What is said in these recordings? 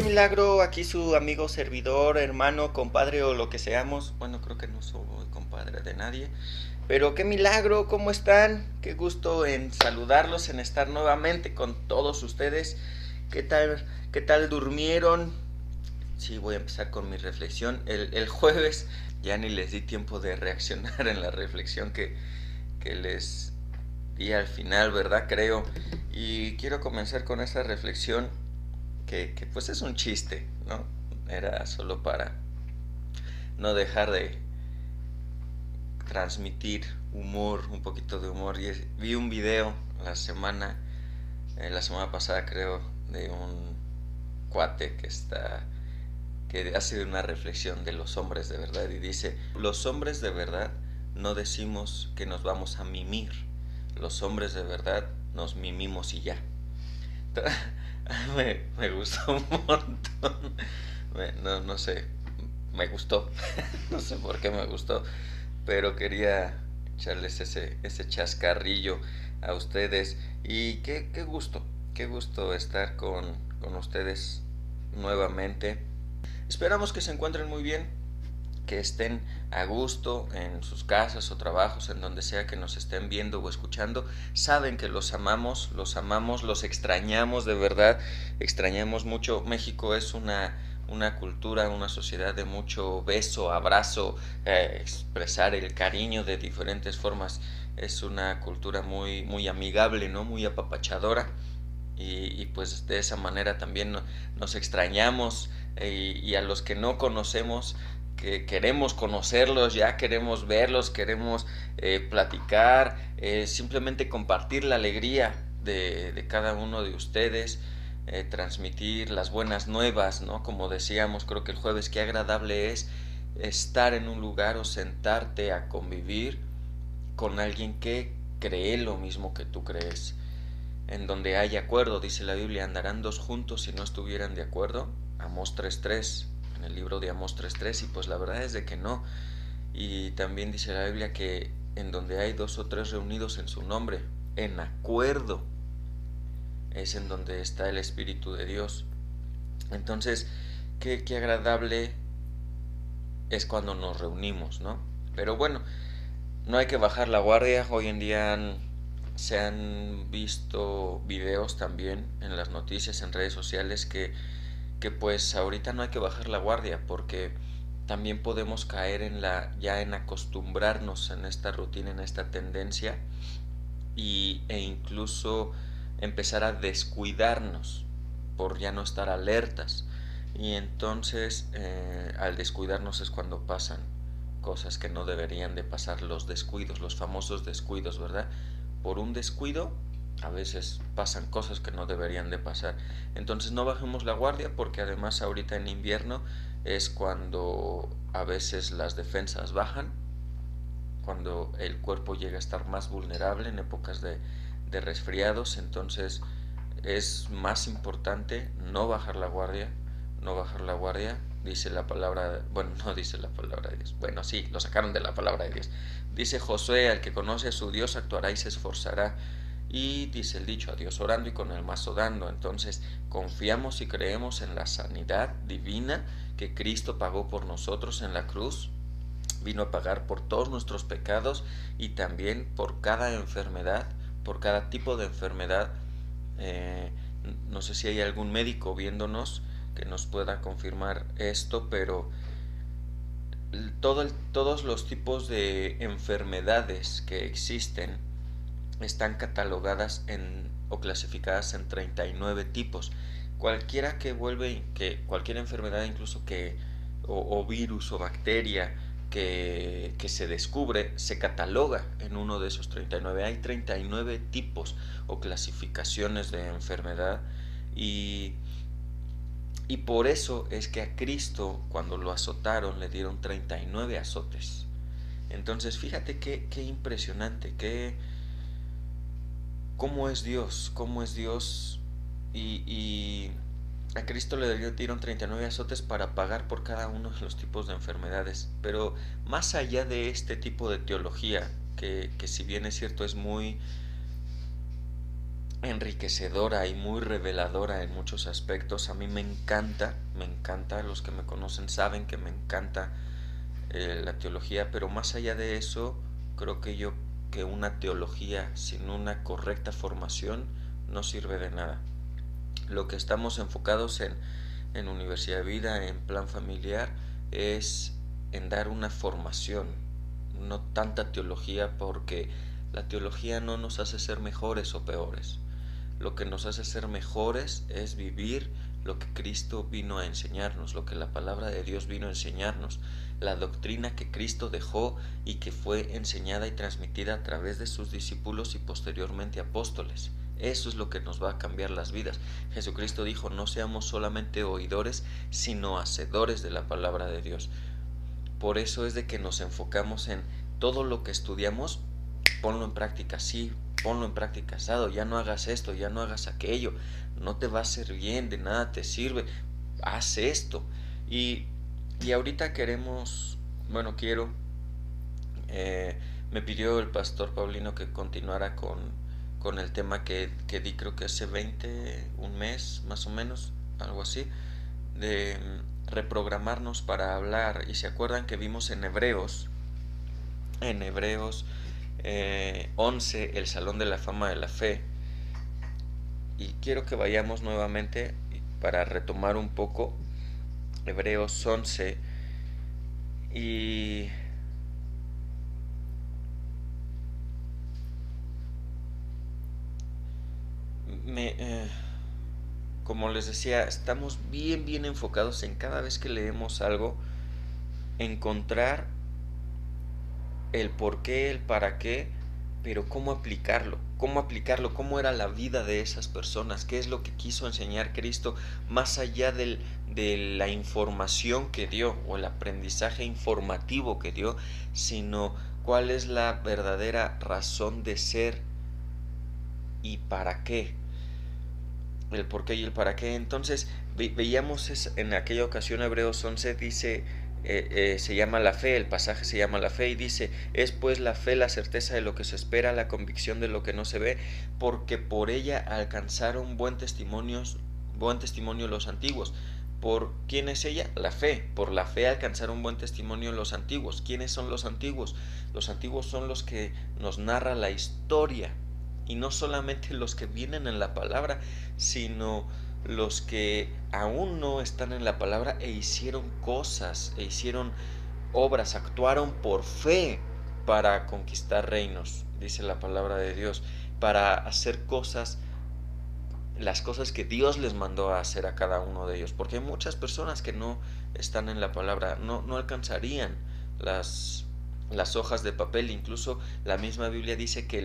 qué milagro, aquí su amigo, servidor, hermano, compadre o lo que seamos. Bueno, creo que no soy compadre de nadie. Pero qué milagro, ¿cómo están? Qué gusto en saludarlos, en estar nuevamente con todos ustedes. Qué tal durmieron? Sí, voy a empezar con mi reflexión. El jueves ya ni les di tiempo de reaccionar en la reflexión que les di al final, ¿verdad? Creo. Y quiero comenzar con esa reflexión que pues es un chiste, ¿no? Era solo para no dejar de transmitir humor, un poquito de humor. Y vi un video la semana pasada creo, de un cuate que hace una reflexión de los hombres de verdad y dice, los hombres de verdad no decimos que nos vamos a mimir, los hombres de verdad nos mimimos y ya. Me gustó un montón. No sé, me gustó. No sé por qué me gustó, pero quería echarles ese chascarrillo a ustedes. Y qué gusto estar con ustedes nuevamente. Esperamos que se encuentren muy bien, que estén a gusto en sus casas o trabajos, en donde sea que nos estén viendo o escuchando. Saben que los amamos, los extrañamos de verdad, extrañamos mucho. México es una cultura, una sociedad de mucho beso, abrazo, expresar el cariño de diferentes formas. Es una cultura muy amigable, ¿no? Muy apapachadora. Y pues de esa manera también nos extrañamos, y a los que no conocemos, que queremos conocerlos, ya queremos verlos, queremos platicar, simplemente compartir la alegría de cada uno de ustedes, transmitir las buenas nuevas, ¿no? Como decíamos, creo que el jueves, qué agradable es estar en un lugar o sentarte a convivir con alguien que cree lo mismo que tú crees. En donde hay acuerdo, dice la Biblia, andarán dos juntos si no estuvieran de acuerdo. Amós 3:3, en el libro de Amós 3:3, y pues la verdad es de que no. Y también dice la Biblia que en donde hay dos o tres reunidos en su nombre, en acuerdo, es en donde está el Espíritu de Dios. Entonces, qué agradable es cuando nos reunimos, ¿no? Pero bueno, no hay que bajar la guardia. Hoy en día se han visto videos también en las noticias, en redes sociales, que pues ahorita no hay que bajar la guardia, porque también podemos caer ya en acostumbrarnos en esta rutina, en esta tendencia, e incluso empezar a descuidarnos por ya no estar alertas. Y entonces al descuidarnos es cuando pasan cosas que no deberían de pasar, los descuidos, los famosos descuidos, ¿verdad? Por un descuido a veces pasan cosas que no deberían de pasar. Entonces no bajemos la guardia, porque además ahorita en invierno es cuando a veces las defensas bajan, cuando el cuerpo llega a estar más vulnerable en épocas de resfriados. Entonces es más importante no bajar la guardia, no bajar la guardia. Dice la palabra, bueno, no dice la palabra de Dios, bueno, sí, lo sacaron de la palabra de Dios. Dice Josué, al que conoce a su Dios actuará y se esforzará. Y dice el dicho, a Dios orando y con el mazo dando. Entonces confiamos y creemos en la sanidad divina que Cristo pagó por nosotros en la cruz. Vino a pagar por todos nuestros pecados y también por cada enfermedad, por cada tipo de enfermedad. eh, no sé si hay algún médico viéndonos que nos pueda confirmar esto, pero todos los tipos de enfermedades que existen están catalogadas o clasificadas en 39 tipos. Cualquier enfermedad, incluso o virus o bacteria que se descubre, se cataloga en uno de esos 39. Hay 39 tipos o clasificaciones de enfermedad, y y por eso es que a Cristo, cuando lo azotaron, le dieron 39 azotes. Entonces fíjate qué impresionante, cómo es Dios. Y a Cristo le dieron 39 azotes para pagar por cada uno de los tipos de enfermedades. Pero más allá de este tipo de teología, que si bien es cierto es muy enriquecedora y muy reveladora en muchos aspectos. A mí me encanta, los que me conocen saben que me encanta la teología, pero más allá de eso, creo que una teología sin una correcta formación no sirve de nada. Lo que estamos enfocados en Universidad de Vida, en Plan Familiar, es en dar una formación, no tanta teología, porque la teología no nos hace ser mejores o peores. Lo que nos hace ser mejores es vivir lo que Cristo vino a enseñarnos, lo que la palabra de Dios vino a enseñarnos, la doctrina que Cristo dejó y que fue enseñada y transmitida a través de sus discípulos y posteriormente apóstoles. Eso es lo que nos va a cambiar las vidas. Jesucristo dijo: no seamos solamente oidores, sino hacedores de la palabra de Dios. Por eso es de que nos enfocamos en todo lo que estudiamos, ponlo en práctica, sí, ponlo en práctica, asado, ya no hagas esto, ya no hagas aquello, no te va a hacer bien, de nada te sirve, haz esto. Y ahorita quiero, me pidió el pastor Paulino que continuara con el tema que di, creo que hace un mes más o menos, algo así, de reprogramarnos para hablar. Y se acuerdan que vimos en Hebreos 11, el Salón de la Fama de la Fe. Y quiero que vayamos nuevamente para retomar un poco Hebreos 11 y como les decía, estamos bien enfocados en, cada vez que leemos algo, encontrar el por qué, el para qué, pero cómo aplicarlo, cómo era la vida de esas personas, qué es lo que quiso enseñar Cristo, más allá de la información que dio o el aprendizaje informativo que dio, sino cuál es la verdadera razón de ser y para qué, el por qué y el para qué. Entonces veíamos en aquella ocasión Hebreos 11 dice, se llama la fe, el pasaje se llama la fe, y dice: es pues la fe la certeza de lo que se espera, la convicción de lo que no se ve, porque por ella alcanzaron buen testimonio los antiguos. ¿Por quién es ella? La fe. Por la fe alcanzaron buen testimonio los antiguos. ¿Quiénes son los antiguos? Los antiguos son los que nos narra la historia, y no solamente los que vienen en la palabra, sino los que aún no están en la palabra e hicieron cosas, e hicieron obras, actuaron por fe para conquistar reinos, dice la palabra de Dios, para hacer cosas, las cosas que Dios les mandó a hacer a cada uno de ellos, porque hay muchas personas que no están en la palabra, no alcanzarían las hojas de papel. Incluso la misma Biblia dice que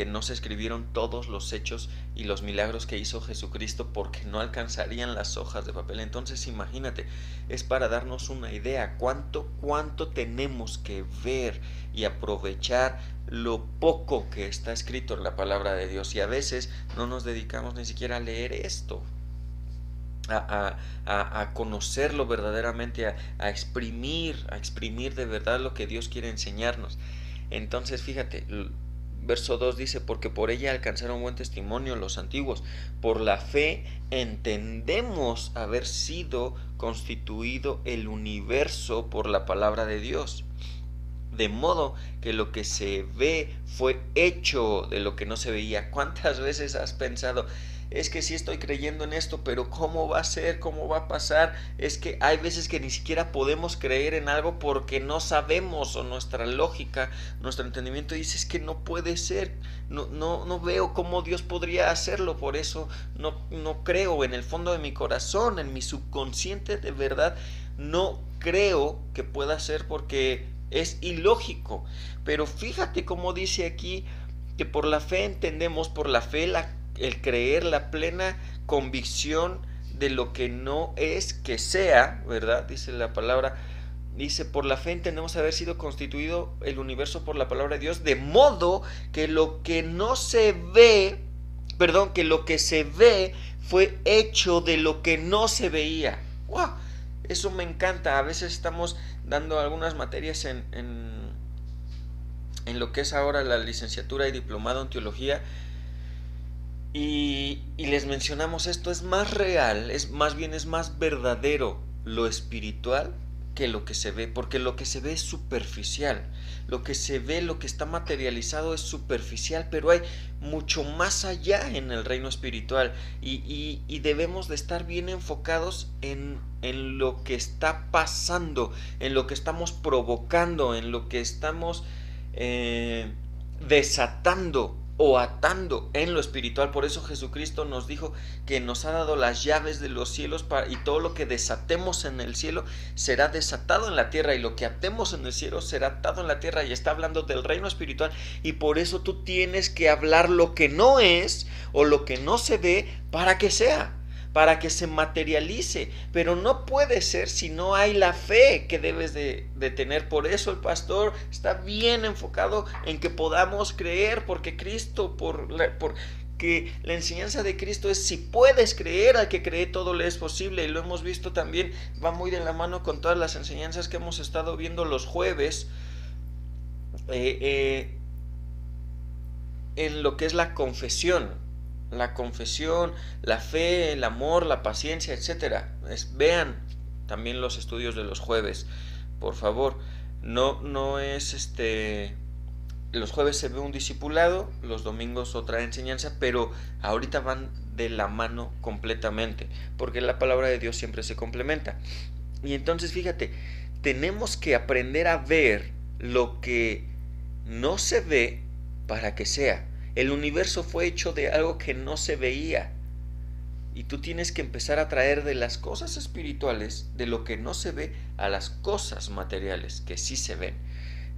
no se escribieron todos los hechos y los milagros que hizo Jesucristo, porque no alcanzarían las hojas de papel. Entonces imagínate, es para darnos una idea cuánto tenemos que ver y aprovechar lo poco que está escrito en la palabra de Dios, y a veces no nos dedicamos ni siquiera a leer esto, a conocerlo verdaderamente, a exprimir de verdad lo que Dios quiere enseñarnos. Entonces fíjate, verso 2 dice: porque por ella alcanzaron buen testimonio los antiguos, por la fe entendemos haber sido constituido el universo por la palabra de Dios, de modo que lo que se ve fue hecho de lo que no se veía. ¿Cuántas veces has pensado: es que sí estoy creyendo en esto, pero cómo va a ser, cómo va a pasar? Es que hay veces que ni siquiera podemos creer en algo porque no sabemos, o nuestra lógica, nuestro entendimiento dice: es que no puede ser, no veo cómo Dios podría hacerlo, por eso no creo. En el fondo de mi corazón, en mi subconsciente, de verdad no creo que pueda ser, porque es ilógico. Pero fíjate cómo dice aquí que por la fe entendemos, por la fe el creer, la plena convicción de lo que no es que sea, ¿verdad? Dice la palabra, dice: por la fe entendemos haber sido constituido el universo por la palabra de Dios, de modo que lo que no se ve, que lo que se ve fue hecho de lo que no se veía. ¡Wow! Eso me encanta. A veces estamos dando algunas materias en lo que es ahora la licenciatura y diplomado en teología, Y les mencionamos esto, es más real, es más verdadero lo espiritual que lo que se ve, porque lo que se ve es superficial, lo que se ve, lo que está materializado es superficial, pero hay mucho más allá en el reino espiritual y debemos de estar bien enfocados en lo que está pasando, en lo que estamos provocando, en lo que estamos desatando o atando en lo espiritual. Por eso Jesucristo nos dijo que nos ha dado las llaves de los cielos y todo lo que desatemos en el cielo será desatado en la tierra y lo que atemos en el cielo será atado en la tierra, y está hablando del reino espiritual. Y por eso tú tienes que hablar lo que no es o lo que no se ve para que sea, para que se materialice, pero no puede ser si no hay la fe que debes de tener. Por eso el pastor está bien enfocado en que podamos creer, porque Cristo, que la enseñanza de Cristo es: si puedes creer, al que cree todo le es posible. Y lo hemos visto también, va muy de la mano con todas las enseñanzas que hemos estado viendo los jueves, en lo que es la confesión, la fe, el amor, la paciencia, etcétera. Vean también los estudios de los jueves, por favor. No es los jueves se ve un discipulado, los domingos otra enseñanza, pero ahorita van de la mano completamente, porque la palabra de Dios siempre se complementa. Y entonces fíjate, tenemos que aprender a ver lo que no se ve para que sea. El universo fue hecho de algo que no se veía. Y tú tienes que empezar a traer de las cosas espirituales, de lo que no se ve, a las cosas materiales que sí se ven.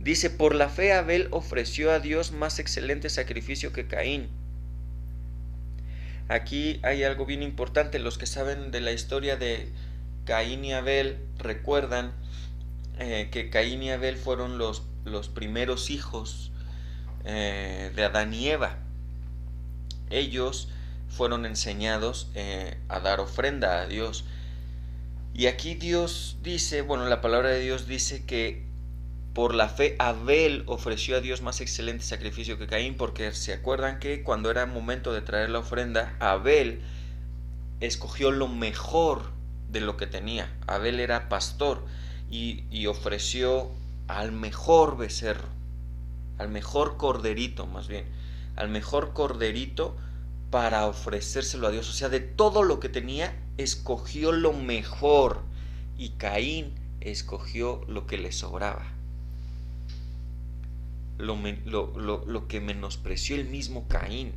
Dice: por la fe Abel ofreció a Dios más excelente sacrificio que Caín. Aquí hay algo bien importante. Los que saben de la historia de Caín y Abel recuerdan que Caín y Abel fueron los primeros hijos de Adán y Eva. Ellos fueron enseñados a dar ofrenda a Dios. Y aquí Dios dice, bueno, la palabra de Dios dice que por la fe Abel ofreció a Dios más excelente sacrificio que Caín, porque se acuerdan que cuando era momento de traer la ofrenda, Abel escogió lo mejor de lo que tenía. Abel era pastor y ofreció al mejor becerro, al mejor corderito más bien, al mejor corderito para ofrecérselo a Dios. O sea, de todo lo que tenía, escogió lo mejor, y Caín escogió lo que le sobraba, lo que menospreció el mismo Caín.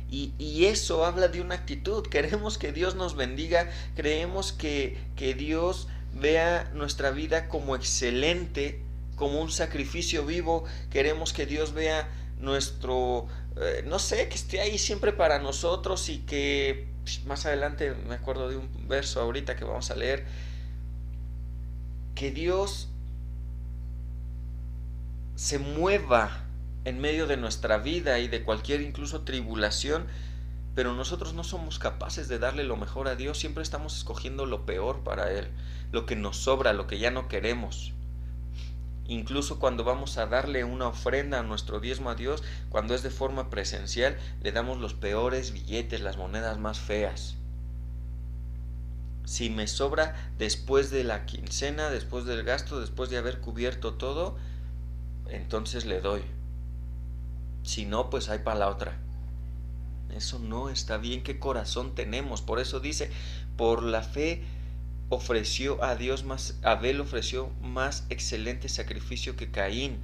Y eso habla de una actitud. Queremos que Dios nos bendiga, creemos que Dios vea nuestra vida como excelente, como un sacrificio vivo. Queremos que Dios vea nuestro, no sé, que esté ahí siempre para nosotros, y que más adelante me acuerdo de un verso ahorita que vamos a leer, que Dios se mueva en medio de nuestra vida y de cualquier incluso tribulación, pero nosotros no somos capaces de darle lo mejor a Dios. Siempre estamos escogiendo lo peor para Él, lo que nos sobra, lo que ya no queremos. Incluso cuando vamos a darle una ofrenda, a nuestro diezmo a Dios, cuando es de forma presencial, le damos los peores billetes, las monedas más feas. Si me sobra después de la quincena, después del gasto, después de haber cubierto todo, entonces le doy. Si no, pues hay para la otra. Eso no está bien. ¿Qué corazón tenemos? Por eso dice: por la fe ofreció a Dios más, Abel ofreció más excelente sacrificio que Caín.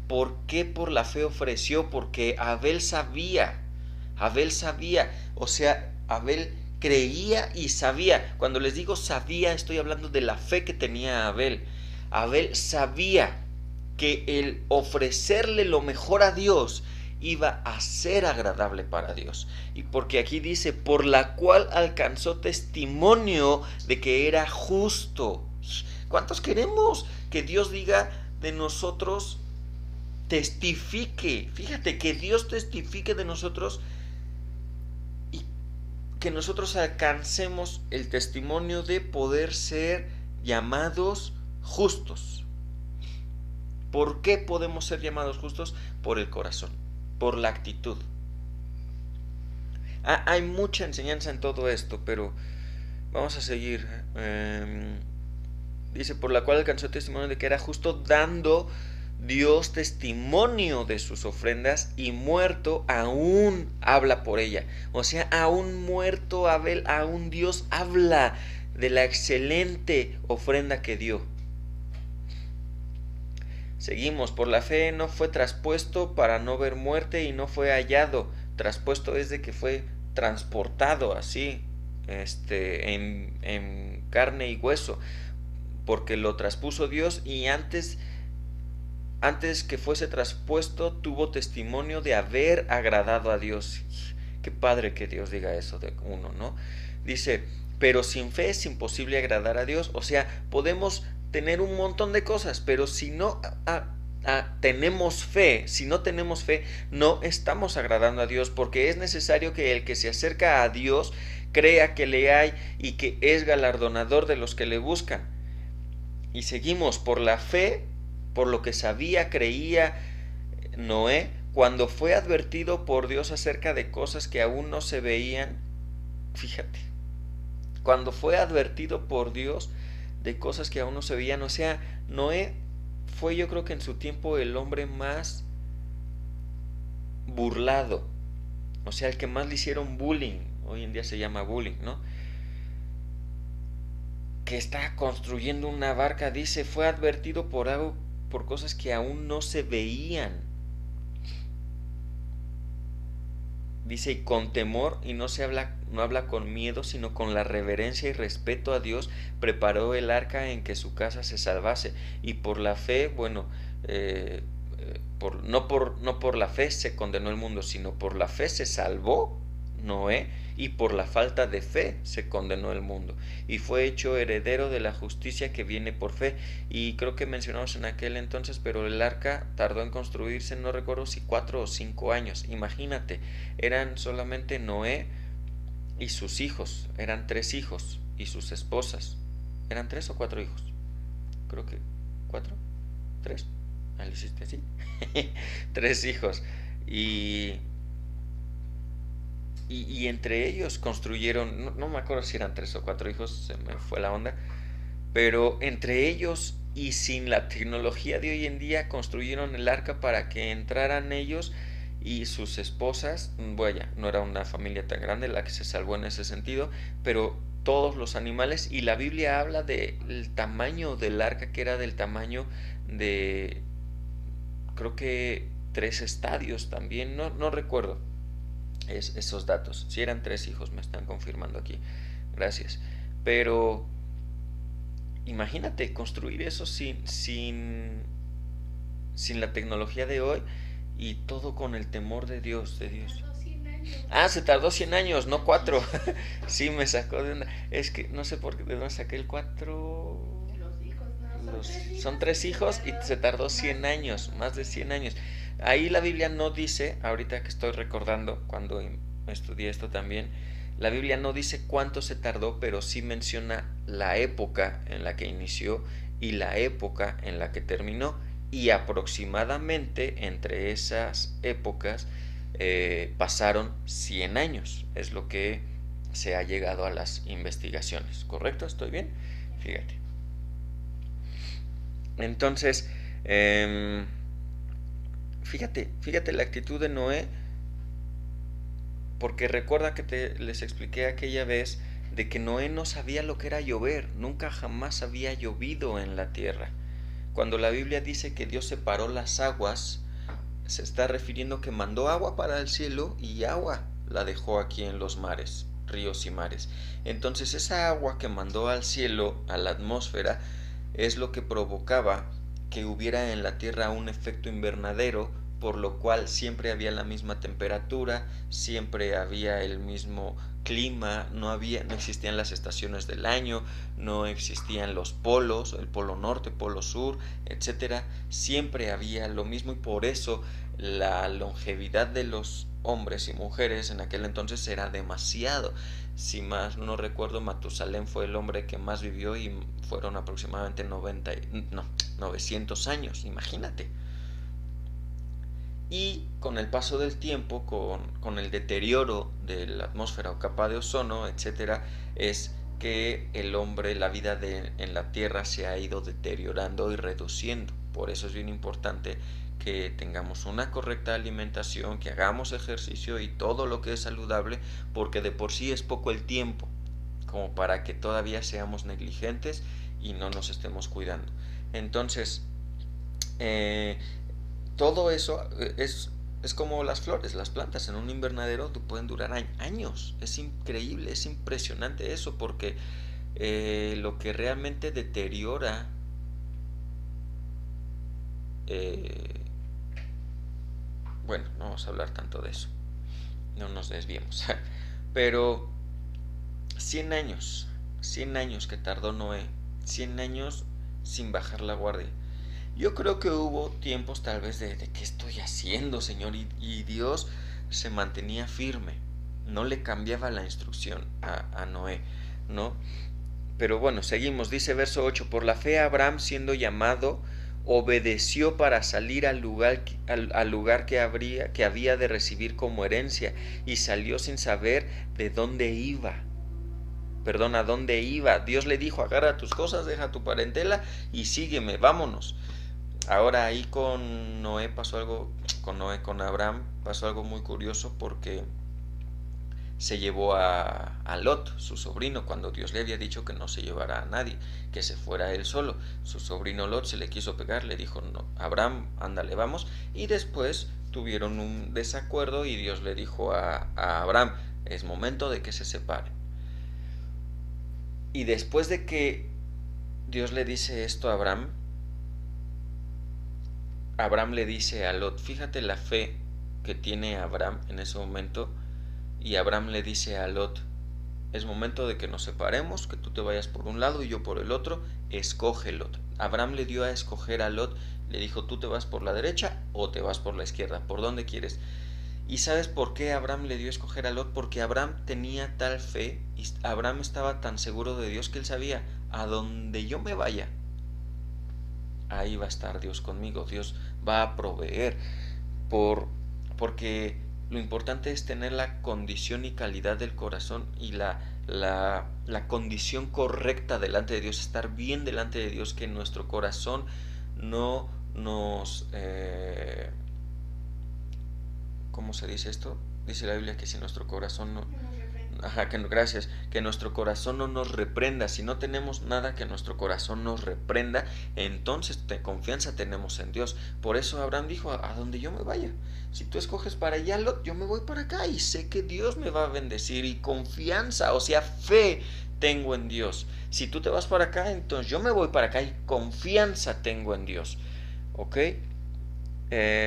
¿Por qué por la fe ofreció? Porque Abel sabía, o sea, Abel creía y sabía. Cuando les digo sabía, estoy hablando de la fe que tenía Abel. Abel sabía que el ofrecerle lo mejor a Dios iba a ser agradable para Dios. Y porque aquí dice: por la cual alcanzó testimonio de que era justo. ¿Cuántos queremos que Dios diga de nosotros, testifique? Fíjate, que Dios testifique de nosotros y que nosotros alcancemos el testimonio de poder ser llamados justos. ¿Por qué podemos ser llamados justos? Por el corazón, por la actitud. Hay mucha enseñanza en todo esto, pero vamos a seguir. Dice, por la cual alcanzó testimonio de que era justo, dando Dios testimonio de sus ofrendas, y muerto aún habla por ella. O sea, aún muerto Abel, aún Dios habla de la excelente ofrenda que dio. Seguimos, por la fe no fue traspuesto para no ver muerte, y no fue hallado. Traspuesto es de que fue transportado así, en carne y hueso, porque lo traspuso Dios, y antes que fuese traspuesto tuvo testimonio de haber agradado a Dios. Qué padre que Dios diga eso de uno, ¿no? Dice, pero sin fe es imposible agradar a Dios. O sea, podemos tener un montón de cosas, pero si no tenemos fe, si no tenemos fe, no estamos agradando a Dios, porque es necesario que el que se acerca a Dios crea que le hay y que es galardonador de los que le buscan. Y seguimos, por la fe, por lo que sabía, creía Noé, cuando fue advertido por Dios acerca de cosas que aún no se veían. Fíjate, cuando fue advertido por Dios de cosas que aún no se veían. O sea, Noé fue, yo creo que en su tiempo, el hombre más burlado, o sea, el que más le hicieron bullying. Hoy en día se llama bullying, ¿no? Que está construyendo una barca, dice, fue advertido por algo, por cosas que aún no se veían. Dice, y con temor, y no habla con miedo, sino con la reverencia y respeto a Dios, preparó el arca en que su casa se salvase. Y por la fe, bueno, no por la fe se condenó el mundo, sino por la fe se salvó Noé, y por la falta de fe se condenó el mundo, y fue hecho heredero de la justicia que viene por fe. Y creo que mencionamos en aquel entonces, pero el arca tardó en construirse, no recuerdo si 4 o 5 años. Imagínate, eran solamente Noé y sus hijos, eran 3 hijos, y sus esposas. ¿Eran 3 o 4 hijos? Creo que 4, 3. ¿Lo hiciste así? 3 hijos. Y entre ellos construyeron, no me acuerdo si eran 3 o 4 hijos, se me fue la onda, pero entre ellos y sin la tecnología de hoy en día construyeron el arca para que entraran ellos y sus esposas. Vaya, no era una familia tan grande la que se salvó en ese sentido, pero todos los animales. Y la Biblia habla del tamaño del arca, que era del tamaño de, creo que 3 estadios también, no recuerdo esos datos. Si eran 3 hijos, me están confirmando aquí, gracias. Pero imagínate construir eso sin la tecnología de hoy, y todo con el temor de Dios, se tardó 100 años, no 4. Sí, me sacó de una. Es que no sé por qué, de dónde saqué el 4. Son 3 hijos y se tardó 100 años, más de 100 años. Ahí la Biblia no dice, ahorita que estoy recordando, cuando estudié esto también, la Biblia no dice cuánto se tardó, pero sí menciona la época en la que inició y la época en la que terminó, y aproximadamente entre esas épocas pasaron 100 años, es lo que se ha llegado a las investigaciones. ¿Correcto? ¿Estoy bien? Fíjate. Entonces, fíjate la actitud de Noé, porque recuerda que les expliqué aquella vez de que Noé no sabía lo que era llover, nunca jamás había llovido en la tierra. Cuando la Biblia dice que Dios separó las aguas, se está refiriendo que mandó agua para el cielo y agua la dejó aquí en los mares, ríos y mares. Entonces esa agua que mandó al cielo, a la atmósfera, es lo que provocaba que hubiera en la tierra un efecto invernadero, por lo cual siempre había la misma temperatura, siempre había el mismo clima, no existían las estaciones del año, no existían los polos, el polo norte, polo sur, etcétera. Siempre había lo mismo, y por eso la longevidad de los hombres y mujeres en aquel entonces era demasiado. Si más no recuerdo, Matusalén fue el hombre que más vivió, y fueron aproximadamente 900 años, imagínate. Y con el paso del tiempo, con el deterioro de la atmósfera o capa de ozono, etcétera, es que el hombre, la vida en la Tierra se ha ido deteriorando y reduciendo. Por eso es bien importante que tengamos una correcta alimentación, que hagamos ejercicio y todo lo que es saludable, porque de por sí es poco el tiempo como para que todavía seamos negligentes y no nos estemos cuidando. Entonces, eh, todo eso es como las flores, las plantas en un invernadero pueden durar años. Es increíble, es impresionante eso, porque lo que realmente deteriora eh, bueno, no vamos a hablar tanto de eso, no nos desviemos. Pero 100 años, 100 años que tardó Noé, 100 años sin bajar la guardia. Yo creo que hubo tiempos tal vez de ¿qué estoy haciendo, Señor? Y Dios se mantenía firme, no le cambiaba la instrucción a Noé, ¿no? Pero bueno, seguimos, dice verso 8, por la fe Abraham siendo llamado, obedeció para salir al lugar que había de recibir como herencia, y salió sin saber de dónde iba. Perdón, a dónde iba. Dios le dijo, agarra tus cosas, deja tu parentela y sígueme, vámonos. Ahora ahí con Noé pasó algo, con Abraham pasó algo muy curioso, porque se llevó a Lot, su sobrino, cuando Dios le había dicho que no se llevara a nadie, que se fuera él solo. Su sobrino Lot se le quiso pegar, le dijo, no, Abraham, ándale, vamos. Y después tuvieron un desacuerdo y Dios le dijo a Abraham, es momento de que se separen. Y después de que Dios le dice esto a Abraham, Abraham le dice a Lot, fíjate la fe que tiene Abraham en ese momento, y Abraham le dice a Lot, es momento de que nos separemos, que tú te vayas por un lado y yo por el otro, escoge Lot. Abraham le dio a escoger a Lot, le dijo, tú te vas por la derecha o te vas por la izquierda, ¿por dónde quieres? ¿Y sabes por qué Abraham le dio a escoger a Lot? Porque Abraham tenía tal fe y Abraham estaba tan seguro de Dios que él sabía, a donde yo me vaya, ahí va a estar Dios conmigo, Dios va a proveer, porque lo importante es tener la condición y calidad del corazón y la condición correcta delante de Dios, estar bien delante de Dios, que nuestro corazón no nos... ¿cómo se dice esto? Dice la Biblia que si nuestro corazón no... Ajá, gracias, que nuestro corazón no nos reprenda. Si no tenemos nada que nuestro corazón nos reprenda, entonces confianza tenemos en Dios. Por eso Abraham dijo, a donde yo me vaya, si tú escoges para allá, Lot, yo me voy para acá y sé que Dios me va a bendecir. Y confianza, o sea, fe tengo en Dios. Si tú te vas para acá, entonces yo me voy para acá y confianza tengo en Dios. ¿Ok?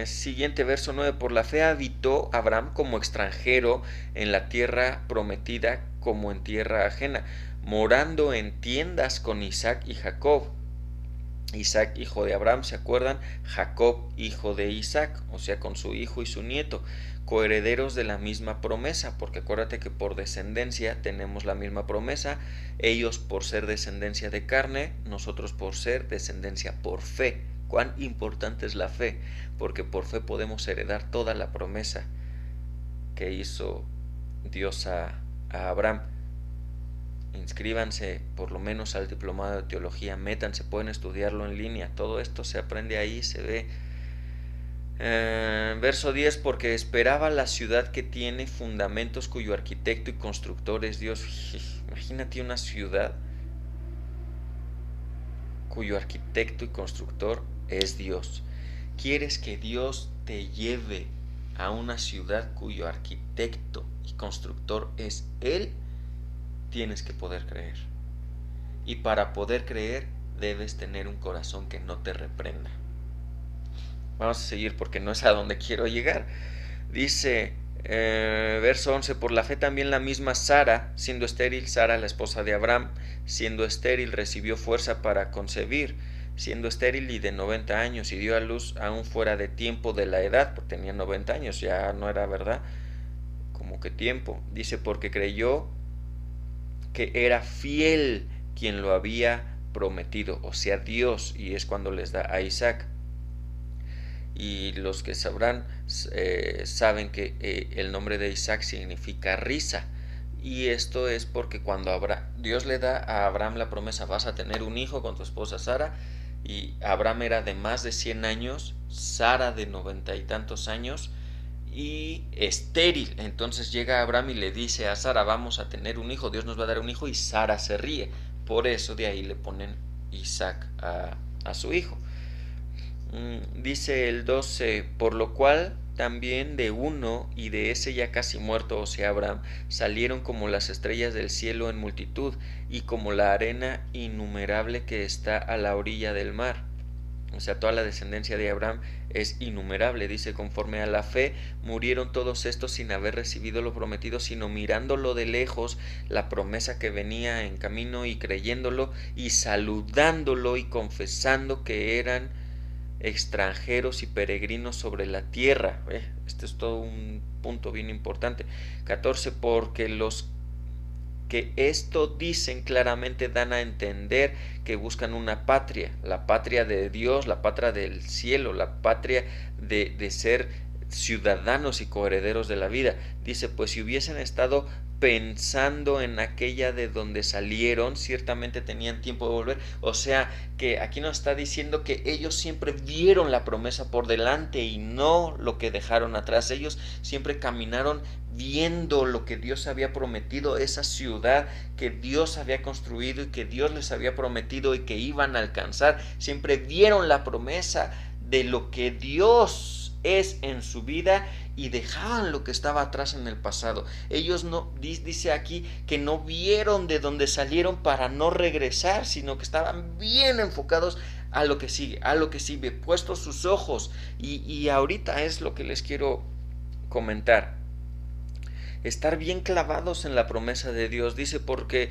Siguiente verso 9, por la fe habitó Abraham como extranjero en la tierra prometida, como en tierra ajena, morando en tiendas con Isaac y Jacob. Isaac hijo de Abraham, ¿se acuerdan? Jacob hijo de Isaac, o sea, con su hijo y su nieto, coherederos de la misma promesa, porque acuérdate que por descendencia tenemos la misma promesa, ellos por ser descendencia de carne, nosotros por ser descendencia por fe. Cuán importante es la fe, porque por fe podemos heredar toda la promesa que hizo Dios a Abraham. Inscríbanse por lo menos al diplomado de teología, métanse, pueden estudiarlo en línea, todo esto se aprende ahí, se ve. Verso 10, porque esperaba la ciudad que tiene fundamentos, cuyo arquitecto y constructor es Dios. Imagínate una ciudad cuyo arquitecto y constructor es Dios. ¿Quieres que Dios te lleve a una ciudad cuyo arquitecto y constructor es Él? Tienes que poder creer. Y para poder creer debes tener un corazón que no te reprenda. Vamos a seguir porque no es a donde quiero llegar. Dice verso 11, por la fe también la misma Sara, siendo estéril, Sara la esposa de Abraham, siendo estéril recibió fuerza para concebir, siendo estéril y de 90 años, y dio a luz aún fuera de tiempo de la edad, porque tenía 90 años, ya no era verdad, como que tiempo. Dice, porque creyó que era fiel quien lo había prometido, o sea Dios, y es cuando les da a Isaac. y los que sabrán saben que el nombre de Isaac significa risa. Y esto es porque cuando Dios le da a Abraham la promesa, vas a tener un hijo con tu esposa Sara, y Abraham era de más de 100 años, Sara de 90 y tantos años, y estéril. Entonces llega Abraham y le dice a Sara, vamos a tener un hijo, Dios nos va a dar un hijo, y Sara se ríe. Por eso de ahí le ponen Isaac a su hijo. Dice el 12, por lo cual también de uno y de ese ya casi muerto, o sea Abraham, salieron como las estrellas del cielo en multitud y como la arena innumerable que está a la orilla del mar. O sea, toda la descendencia de Abraham es innumerable. Dice, conforme a la fe murieron todos estos sin haber recibido lo prometido, sino mirándolo de lejos, la promesa que venía en camino, y creyéndolo y saludándolo y confesando que eran extranjeros y peregrinos sobre la tierra. Este es todo un punto bien importante. 14, porque los que esto dicen claramente dan a entender que buscan una patria, la patria de Dios, la patria del cielo, la patria de ser ciudadanos y coherederos de la vida. Dice, pues si hubiesen estado pensando en aquella de donde salieron, ciertamente tenían tiempo de volver. O sea, que aquí nos está diciendo que ellos siempre vieron la promesa por delante y no lo que dejaron atrás. Ellos siempre caminaron viendo lo que Dios había prometido, esa ciudad que Dios había construido y que Dios les había prometido y que iban a alcanzar. Siempre vieron la promesa de lo que Dios es en su vida y dejaban lo que estaba atrás en el pasado. Ellos no, dice aquí, que no vieron de dónde salieron para no regresar, sino que estaban bien enfocados a lo que sigue, puestos sus ojos. Y ahorita es lo que les quiero comentar. Estar bien clavados en la promesa de Dios. Dice, porque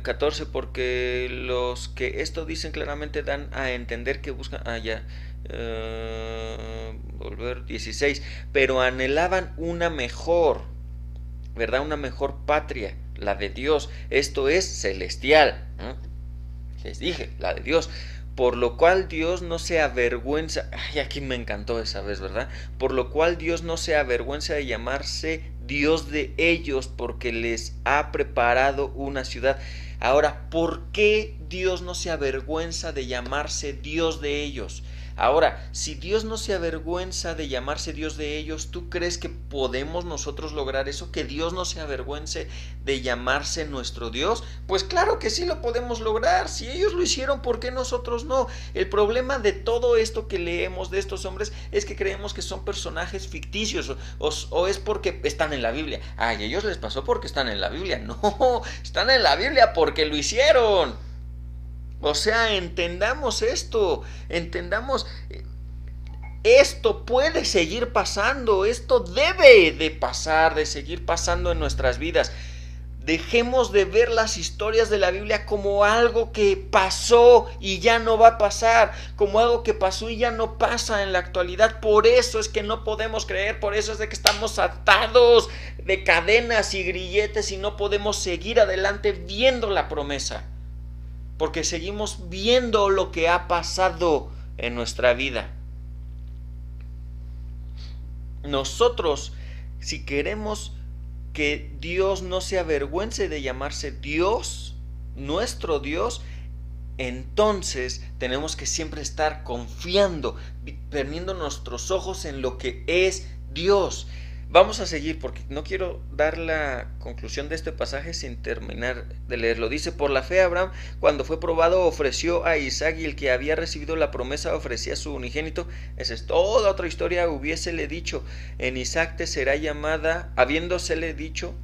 14, porque los que esto dicen claramente dan a entender que buscan, volver 16, pero anhelaban una mejor, ¿verdad? Una mejor patria, la de Dios, esto es celestial. Les dije, la de Dios. Por lo cual Dios no se avergüenza, aquí me encantó esa vez, ¿verdad? Por lo cual Dios no se avergüenza de llamarse Dios de ellos, porque les ha preparado una ciudad. Ahora, ¿por qué Dios no se avergüenza de llamarse Dios de ellos? Ahora, si Dios no se avergüenza de llamarse Dios de ellos, ¿tú crees que podemos nosotros lograr eso? ¿Que Dios no se avergüence de llamarse nuestro Dios? Pues claro que sí lo podemos lograr. Si ellos lo hicieron, ¿por qué nosotros no? El problema de todo esto que leemos de estos hombres es que creemos que son personajes ficticios, o es porque están en la Biblia. Ay, a ellos les pasó porque están en la Biblia. No, están en la Biblia porque lo hicieron. O sea, entendamos esto, esto puede seguir pasando, esto debe de pasar, de seguir pasando en nuestras vidas. Dejemos de ver las historias de la Biblia como algo que pasó y ya no va a pasar, como algo que pasó y ya no pasa en la actualidad. Por eso es que no podemos creer, por eso es de que estamos atados de cadenas y grilletes y no podemos seguir adelante viendo la promesa. Porque seguimos viendo lo que ha pasado en nuestra vida. Nosotros, si queremos que Dios no se avergüence de llamarse Dios, nuestro Dios, entonces tenemos que siempre estar confiando, poniendo nuestros ojos en lo que es Dios. Vamos a seguir porque no quiero dar la conclusión de este pasaje sin terminar de leerlo. Dice, por la fe Abraham, cuando fue probado, ofreció a Isaac, y el que había recibido la promesa ofrecía a su unigénito. Esa es toda otra historia. Hubiésele dicho, en Isaac te será llamada, habiéndosele dicho,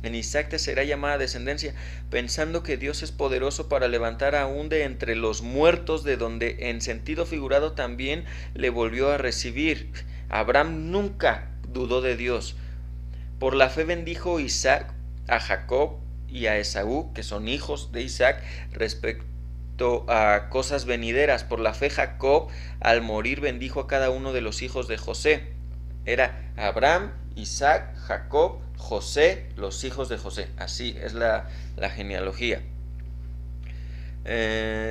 en Isaac te será llamada descendencia, pensando que Dios es poderoso para levantar aún de entre los muertos, de donde en sentido figurado también le volvió a recibir. Abraham nunca dudó de Dios. Por la fe bendijo Isaac a Jacob y a Esaú, que son hijos de Isaac, respecto a cosas venideras. Por la fe Jacob, al morir, bendijo a cada uno de los hijos de José. Era Abraham, Isaac, Jacob, José, los hijos de José. Así es la genealogía.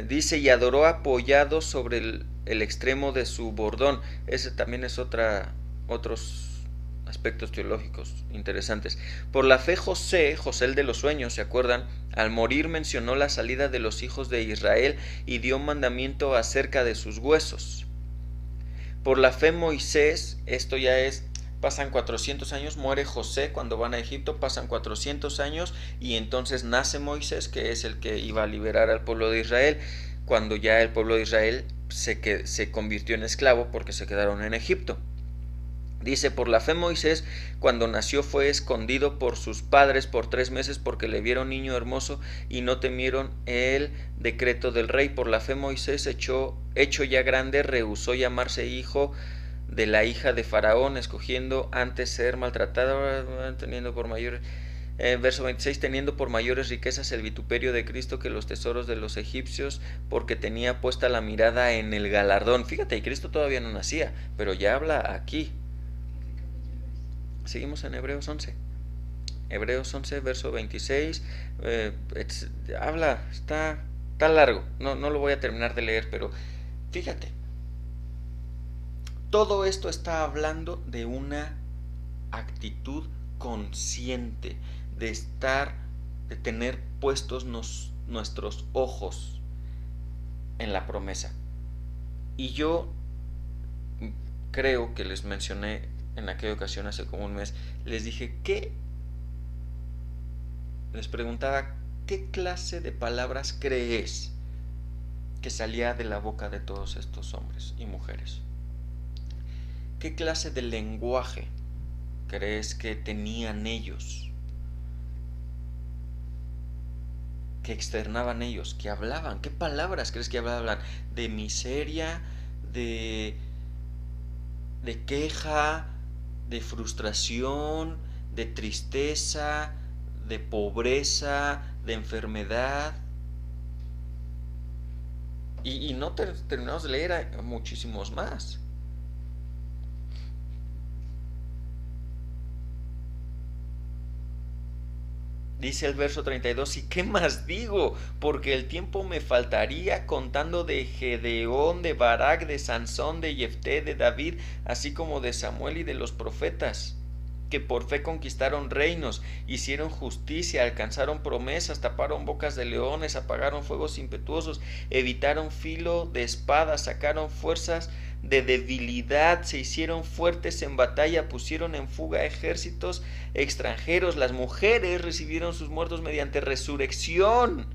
Dice, y adoró apoyado sobre el extremo de su bordón. Ese también es otros aspectos teológicos interesantes. Por la fe José el de los sueños, ¿se acuerdan? Al morir mencionó la salida de los hijos de Israel y dio mandamiento acerca de sus huesos. Por la fe Moisés, esto ya es, pasan 400 años, muere José cuando van a Egipto, pasan 400 años y entonces nace Moisés, que es el que iba a liberar al pueblo de Israel, cuando ya el pueblo de Israel se convirtió en esclavo porque se quedaron en Egipto. Dice, por la fe Moisés, cuando nació fue escondido por sus padres por 3 meses porque le vieron niño hermoso y no temieron el decreto del rey. Por la fe Moisés, hecho ya grande, rehusó llamarse hijo de la hija de Faraón, escogiendo antes ser maltratado, teniendo por mayores... verso 26, teniendo por mayores riquezas el vituperio de Cristo que los tesoros de los egipcios, porque tenía puesta la mirada en el galardón. Fíjate, y Cristo todavía no nacía, pero ya habla aquí. Seguimos en Hebreos 11. Hebreos 11, verso 26. Habla, está largo. No lo voy a terminar de leer, pero fíjate. Todo esto está hablando de una actitud consciente, de tener puestos nuestros ojos en la promesa. Y yo creo que les mencioné en aquella ocasión hace como un mes, les dije les preguntaba qué clase de palabras crees que salía de la boca de todos estos hombres y mujeres. ¿Qué clase de lenguaje crees que tenían ellos? Que externaban ellos, que hablaban. ¿Qué palabras crees que hablaban? De miseria, de queja, de frustración, de tristeza, de pobreza, de enfermedad. Y no terminamos de leer muchísimos más. Dice el verso 32, ¿y qué más digo? Porque el tiempo me faltaría contando de Gedeón, de Barak, de Sansón, de Jefté, de David, así como de Samuel y de los profetas, que por fe conquistaron reinos, hicieron justicia, alcanzaron promesas, taparon bocas de leones, apagaron fuegos impetuosos, evitaron filo de espada, sacaron fuerzas de debilidad, se hicieron fuertes en batalla, pusieron en fuga ejércitos extranjeros. Las mujeres recibieron sus muertos mediante resurrección,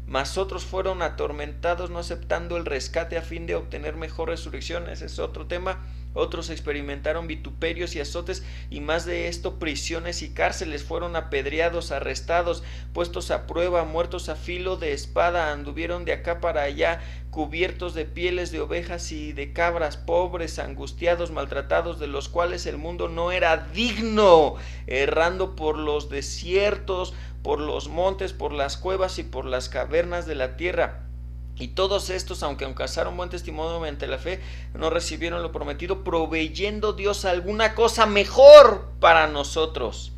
mas otros fueron atormentados no aceptando el rescate a fin de obtener mejor resurrección. Ese es otro tema. Otros experimentaron vituperios y azotes, y más de esto, prisiones y cárceles. Fueron apedreados, arrestados, puestos a prueba, muertos a filo de espada, anduvieron de acá para allá, cubiertos de pieles de ovejas y de cabras, pobres, angustiados, maltratados, de los cuales el mundo no era digno, errando por los desiertos, por los montes, por las cuevas y por las cavernas de la tierra. Y todos estos, aunque alcanzaron buen testimonio mediante la fe, no recibieron lo prometido, proveyendo Dios alguna cosa mejor para nosotros.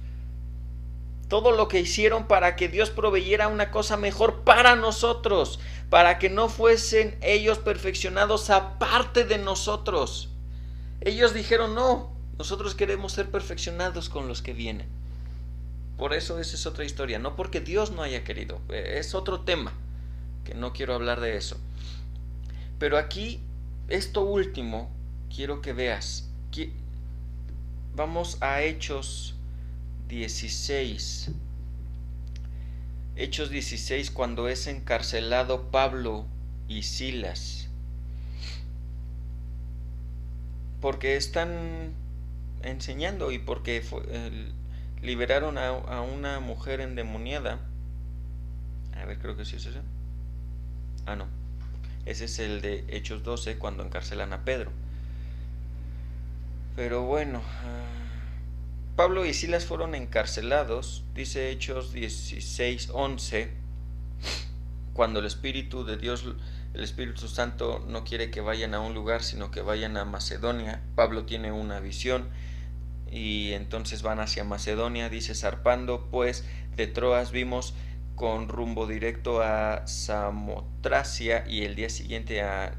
Todo lo que hicieron para que Dios proveyera una cosa mejor para nosotros, para que no fuesen ellos perfeccionados aparte de nosotros. Ellos dijeron, no, nosotros queremos ser perfeccionados con los que vienen. Por eso esa es otra historia, no porque Dios no haya querido, es otro tema, que no quiero hablar de eso. Pero aquí, esto último, quiero que veas. Vamos a Hechos 16. Hechos 16, cuando es encarcelado Pablo y Silas. Porque están enseñando y porque liberaron a una mujer endemoniada. A ver, creo que sí es eso. Ah, no. Ese es el de Hechos 12, cuando encarcelan a Pedro. Pero bueno, Pablo y Silas fueron encarcelados, dice Hechos 16:11, cuando el Espíritu de Dios, el Espíritu Santo no quiere que vayan a un lugar, sino que vayan a Macedonia. Pablo tiene una visión y entonces van hacia Macedonia. Dice, zarpando pues de Troas vimos con rumbo directo a Samotracia y el día siguiente a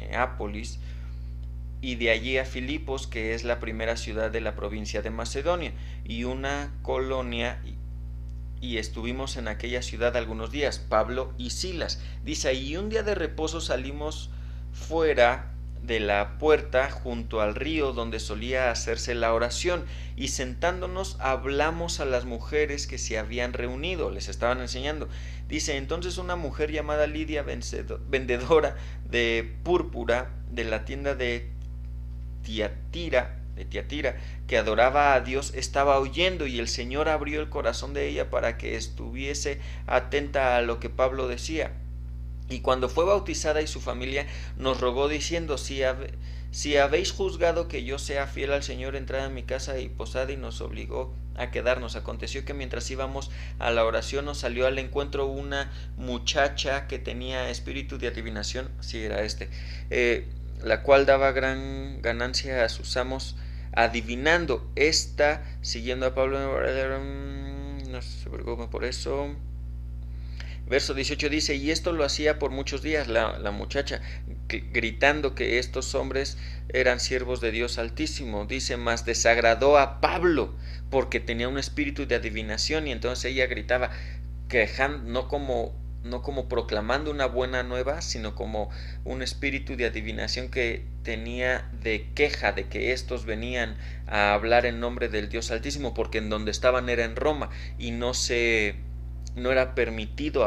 Neápolis, y de allí a Filipos, que es la primera ciudad de la provincia de Macedonia, y una colonia, y estuvimos en aquella ciudad algunos días, Pablo y Silas. Dice, y un día de reposo salimos fuera de la puerta junto al río donde solía hacerse la oración, y sentándonos hablamos a las mujeres que se habían reunido, les estaban enseñando. Dice, entonces una mujer llamada Lidia, vendedora de púrpura de la tienda de Tiatira, que adoraba a Dios, estaba oyendo, y el Señor abrió el corazón de ella para que estuviese atenta a lo que Pablo decía. Y cuando fue bautizada y su familia, nos rogó diciendo, si habéis juzgado que yo sea fiel al Señor, entrad en mi casa y posad, y nos obligó a quedarnos. Aconteció que mientras íbamos a la oración nos salió al encuentro una muchacha que tenía espíritu de adivinación, sí era la cual daba gran ganancia a sus amos adivinando. Esta, siguiendo a Pablo, no se preocupen por eso. Verso 18 dice, y esto lo hacía por muchos días la muchacha, gritando que estos hombres eran siervos de Dios Altísimo. Dice, mas desagradó a Pablo porque tenía un espíritu de adivinación, y entonces ella gritaba, quejando, no como proclamando una buena nueva, sino como un espíritu de adivinación que tenía de queja de que estos venían a hablar en nombre del Dios Altísimo, porque en donde estaban era en Roma, y no era permitido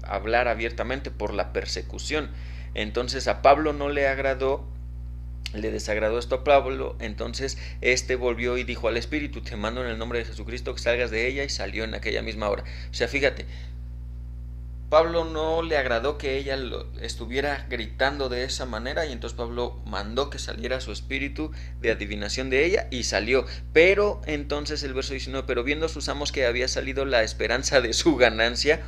hablar abiertamente por la persecución. Entonces a Pablo no le agradó, le desagradó esto a Pablo. Entonces volvió y dijo al espíritu, te mando en el nombre de Jesucristo que salgas de ella, y salió en aquella misma hora. O sea, fíjate, Pablo no le agradó que ella estuviera gritando de esa manera, y entonces Pablo mandó que saliera su espíritu de adivinación de ella, y salió. Pero entonces el verso 19, pero viendo sus amos que había salido la esperanza de su ganancia,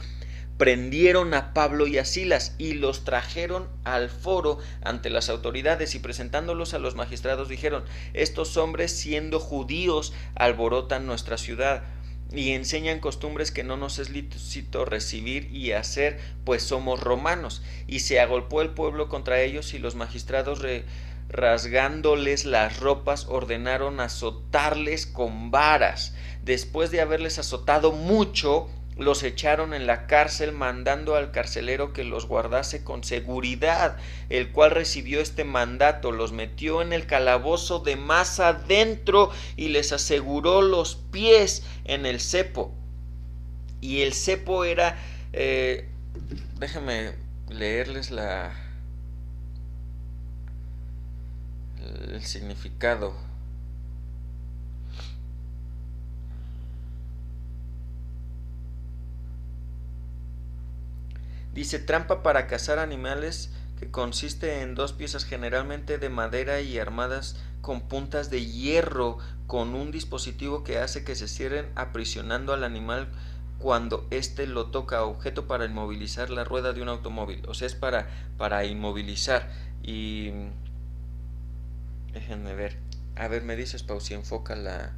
prendieron a Pablo y a Silas y los trajeron al foro ante las autoridades, y presentándolos a los magistrados dijeron, estos hombres, siendo judíos, alborotan nuestra ciudad y enseñan costumbres que no nos es lícito recibir y hacer, pues somos romanos. Y se agolpó el pueblo contra ellos, y los magistrados, rasgándoles las ropas, ordenaron azotarles con varas. Después de haberles azotado mucho, los echaron en la cárcel, mandando al carcelero que los guardase con seguridad, el cual recibió este mandato, los metió en el calabozo de más adentro y les aseguró los pies en el cepo. Y el cepo era, déjenme leerles el significado. Dice, trampa para cazar animales, que consiste en 2 piezas generalmente de madera y armadas con puntas de hierro, con un dispositivo que hace que se cierren, aprisionando al animal cuando éste lo toca, objeto para inmovilizar la rueda de un automóvil. O sea, es para inmovilizar. Y déjenme ver. A ver, me dices, Pau, si enfoca la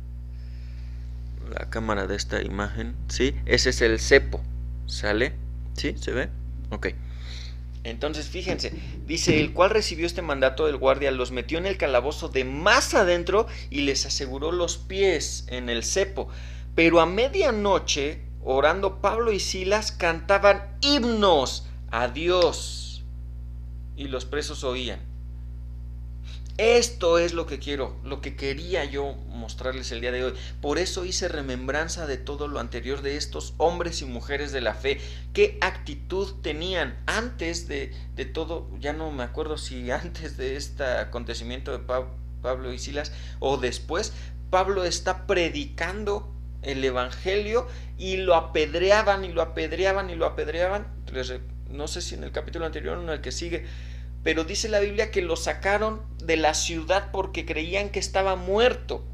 cámara de esta imagen. ¿Sí? Ese es el cepo. ¿Sale? ¿Sí? ¿Se ve? Ok. Entonces fíjense, dice, el cual recibió este mandato del guardia, los metió en el calabozo de más adentro y les aseguró los pies en el cepo. Pero a medianoche, orando, Pablo y Silas cantaban himnos a Dios, y los presos oían. Esto es lo que quería yo mostrarles el día de hoy. Por eso hice remembranza de todo lo anterior, de estos hombres y mujeres de la fe. ¿Qué actitud tenían antes de todo? Ya no me acuerdo si antes de este acontecimiento de Pablo y Silas o después. Pablo está predicando el evangelio y lo apedreaban y lo apedreaban y lo apedreaban. No sé si en el capítulo anterior o en el que sigue, pero dice la Biblia que lo sacaron de la ciudad porque creían que estaba muerto.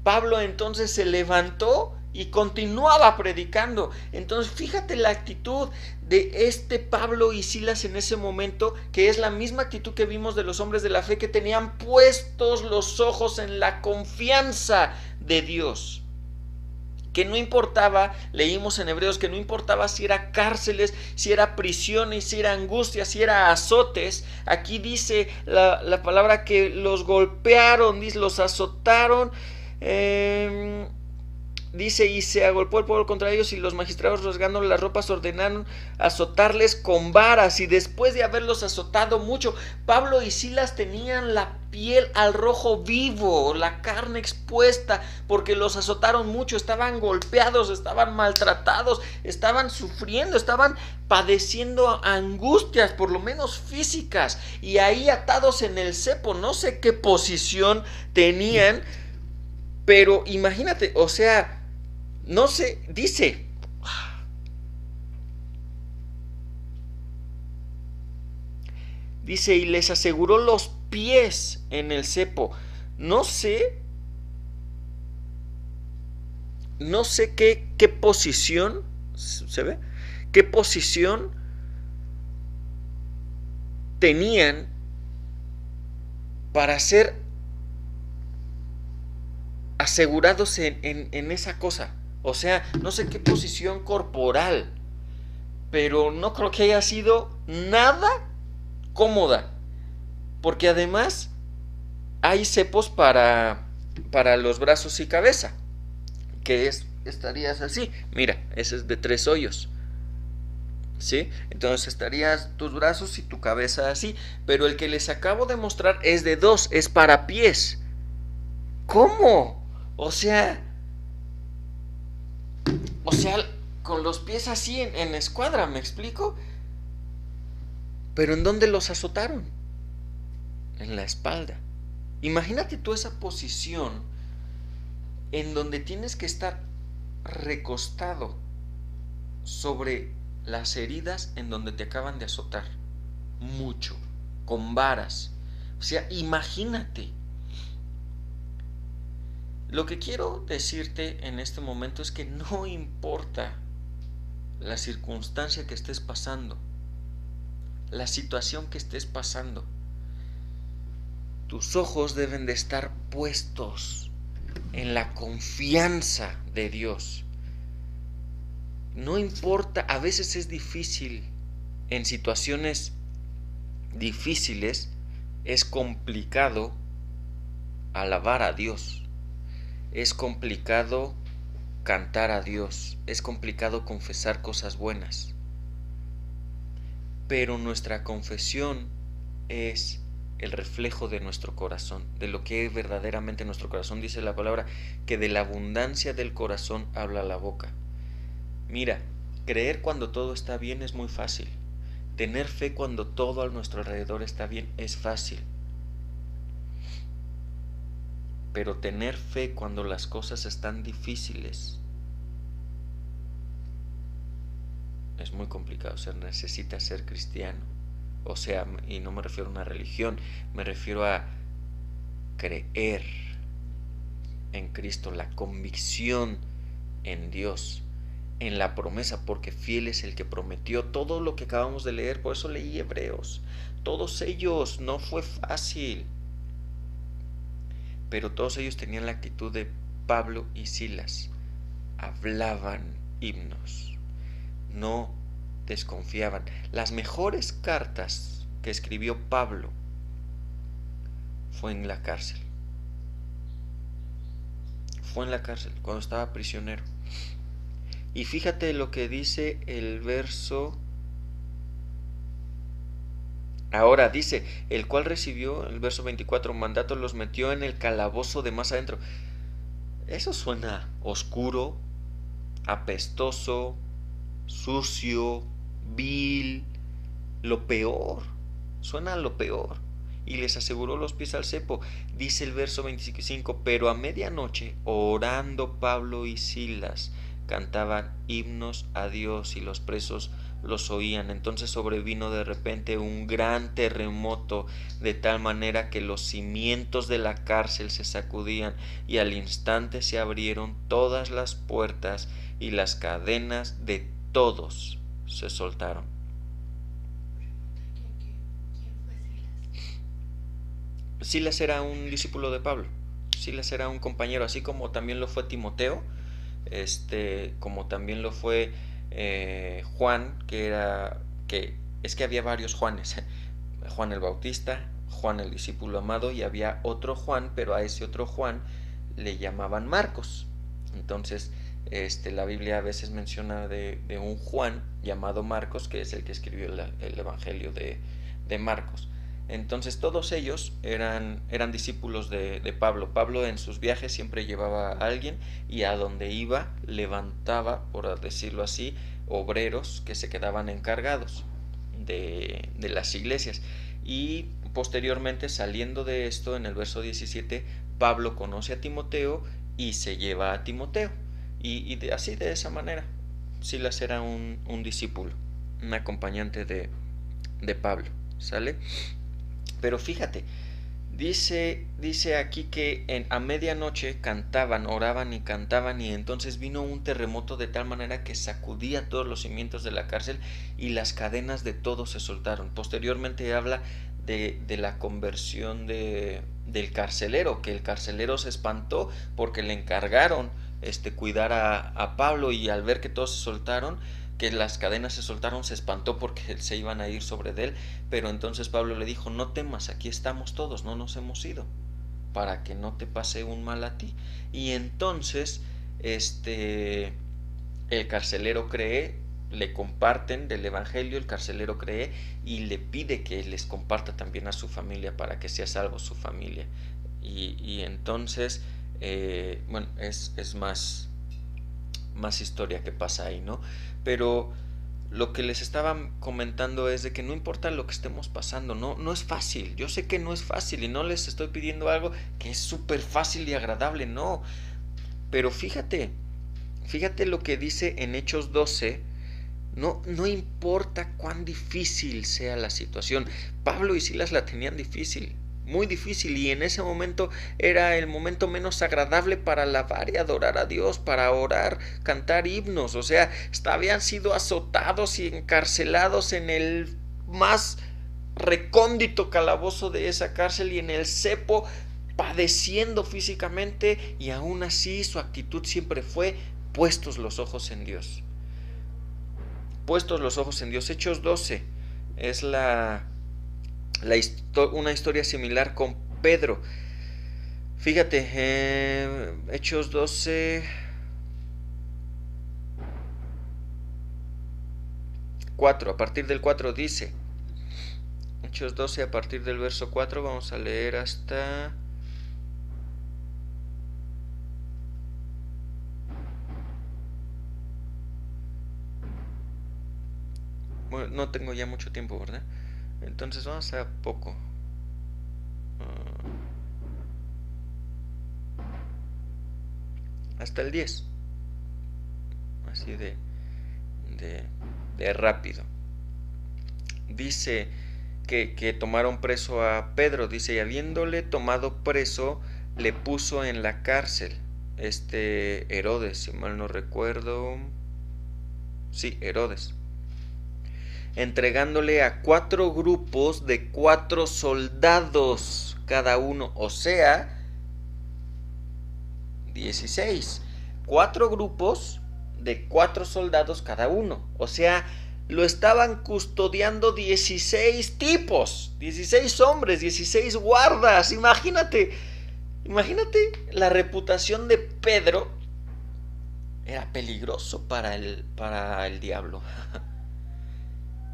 Pablo entonces se levantó y continuaba predicando. Entonces fíjate la actitud de Pablo y Silas en ese momento, que es la misma actitud que vimos de los hombres de la fe, que tenían puestos los ojos en la confianza de Dios. que no importaba, leímos en Hebreos, que no importaba si era cárceles, si era prisiones, si era angustia, si era azotes. Aquí dice la palabra que los golpearon, dice, los azotaron. Dice, y se agolpó el pueblo contra ellos, y los magistrados, rasgándoles las ropas, ordenaron azotarles con varas. Y después de haberlos azotado mucho, Pablo y Silas tenían la piel al rojo vivo, la carne expuesta, porque los azotaron mucho, estaban golpeados, estaban maltratados, estaban sufriendo, estaban padeciendo angustias, por lo menos físicas, y ahí atados en el cepo. No sé qué posición tenían, pero imagínate, o sea, no sé, dice, y les aseguró los pies en el cepo. No sé qué posición, ¿se ve? ¿Qué posición tenían para ser asegurados en esa cosa? O sea, no sé qué posición corporal, pero no creo que haya sido nada cómoda, porque además hay cepos para los brazos y cabeza, que estarías así. Mira, ese es de 3 hoyos, ¿sí? Entonces estarías tus brazos y tu cabeza así, pero el que les acabo de mostrar es de 2, es para pies. ¿Cómo? O sea, con los pies así en escuadra, ¿me explico? Pero ¿en dónde los azotaron? En la espalda. Imagínate tú esa posición en donde tienes que estar recostado sobre las heridas en donde te acaban de azotar mucho, con varas. O sea, imagínate. Lo que quiero decirte en este momento es que no importa la circunstancia que estés pasando, la situación que estés pasando, tus ojos deben de estar puestos en la confianza de Dios. No importa, a veces es difícil, en situaciones difíciles es complicado alabar a Dios, es complicado cantar a Dios, es complicado confesar cosas buenas, pero nuestra confesión es el reflejo de nuestro corazón, de lo que es verdaderamente nuestro corazón. Dice la palabra que de la abundancia del corazón habla la boca. Mira, creer cuando todo está bien es muy fácil. Tener fe cuando todo a nuestro alrededor está bien es fácil. Pero tener fe cuando las cosas están difíciles es muy complicado. O sea, necesitas ser cristiano. O sea, y no me refiero a una religión, me refiero a creer en Cristo, la convicción en Dios, en la promesa, porque fiel es el que prometió. Todo lo que acabamos de leer, por eso leí Hebreos, todos ellos, no fue fácil, pero todos ellos tenían la actitud de Pablo y Silas, hablaban himnos, no desconfiaban. Las mejores cartas que escribió Pablo fue en la cárcel. Fue en la cárcel, cuando estaba prisionero. Y fíjate lo que dice el verso. Ahora dice, el cual recibió, el verso 24, mandato los metió en el calabozo de más adentro. Eso suena oscuro, apestoso, sucio, vil, lo peor, suena a lo peor. Y les aseguró los pies al cepo. Dice el verso 25, pero a medianoche, orando Pablo y Silas, cantaban himnos a Dios y los presos los oían. Entonces sobrevino de repente un gran terremoto, de tal manera que los cimientos de la cárcel se sacudían, y al instante se abrieron todas las puertas y las cadenas de todos se soltaron. Silas era un discípulo de Pablo. Silas era un compañero, así como también lo fue Timoteo. como también lo fue Juan, que es que había varios Juanes, Juan el Bautista, Juan el discípulo amado, y había otro Juan, pero a ese otro Juan le llamaban Marcos. Entonces, la Biblia a veces menciona de un Juan llamado Marcos, que es el que escribió el Evangelio de Marcos. Entonces todos ellos eran discípulos de Pablo. Pablo en sus viajes siempre llevaba a alguien, y a donde iba levantaba, por decirlo así, obreros que se quedaban encargados de las iglesias. Y posteriormente, saliendo de esto, en el verso 17, Pablo conoce a Timoteo y se lleva a Timoteo. Así, de esa manera, Silas era un discípulo, un acompañante de Pablo, ¿sale? Pero fíjate, dice aquí que a medianoche cantaban, oraban y cantaban, y entonces vino un terremoto de tal manera que sacudía todos los cimientos de la cárcel y las cadenas de todos se soltaron. Posteriormente habla de la conversión del carcelero, que el carcelero se espantó porque le encargaron cuidar a Pablo, y al ver que todos se soltaron, que las cadenas se soltaron, se espantó porque se iban a ir sobre de él. Pero entonces Pablo le dijo: no temas, aquí estamos todos, no nos hemos ido, para que no te pase un mal a ti. Y entonces el carcelero cree, le comparten del evangelio, el carcelero cree y le pide que les comparta también a su familia, para que sea salvo su familia. Y entonces bueno, es más historia que pasa ahí, ¿no? Pero lo que les estaba comentando es de que no importa lo que estemos pasando, no es fácil. Yo sé que no es fácil, y no les estoy pidiendo algo que es súper fácil y agradable, no. Pero fíjate lo que dice en Hechos 12. No importa cuán difícil sea la situación. Pablo y Silas la tenían difícil, muy difícil, y en ese momento era el momento menos agradable para alabar y adorar a Dios, para orar, cantar himnos. O sea, habían sido azotados y encarcelados en el más recóndito calabozo de esa cárcel, y en el cepo, padeciendo físicamente, y aún así su actitud siempre fue: puestos los ojos en Dios. Puestos los ojos en Dios. Hechos 12 es una historia similar con Pedro. Fíjate, Hechos 12, 4, a partir del 4 dice, Hechos 12 a partir del verso 4, vamos a leer hasta... Bueno, no tengo ya mucho tiempo, ¿verdad? Entonces vamos a poco. Hasta el 10. Así de rápido. Dice que tomaron preso a Pedro. Dice: y habiéndole tomado preso, le puso en la cárcel Herodes, si mal no recuerdo. Sí, Herodes. Entregándole a 4 grupos de 4 soldados cada uno, o sea, 16. 4 grupos de 4 soldados cada uno, o sea, lo estaban custodiando 16 tipos, 16 hombres, 16 guardas. Imagínate la reputación de Pedro. Era peligroso para el diablo.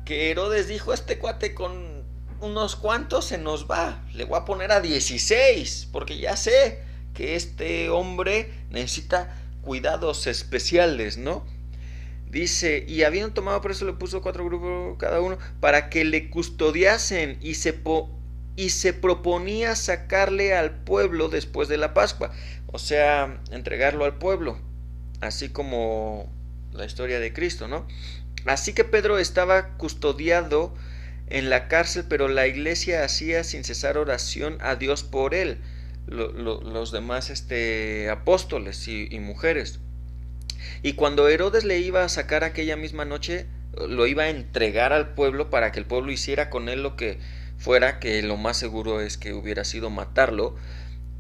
Que Herodes dijo: este cuate con unos cuantos se nos va, le voy a poner a 16, porque ya sé que este hombre necesita cuidados especiales, ¿no? Dice: y habiendo tomado preso, le puso 4 grupos cada uno, para que le custodiasen, y se proponía sacarle al pueblo después de la Pascua, o sea, entregarlo al pueblo, así como la historia de Cristo, ¿no? Así que Pedro estaba custodiado en la cárcel, pero la iglesia hacía sin cesar oración a Dios por él, los demás apóstoles y mujeres. Y cuando Herodes le iba a sacar aquella misma noche, lo iba a entregar al pueblo para que el pueblo hiciera con él lo que fuera, que lo más seguro es que hubiera sido matarlo.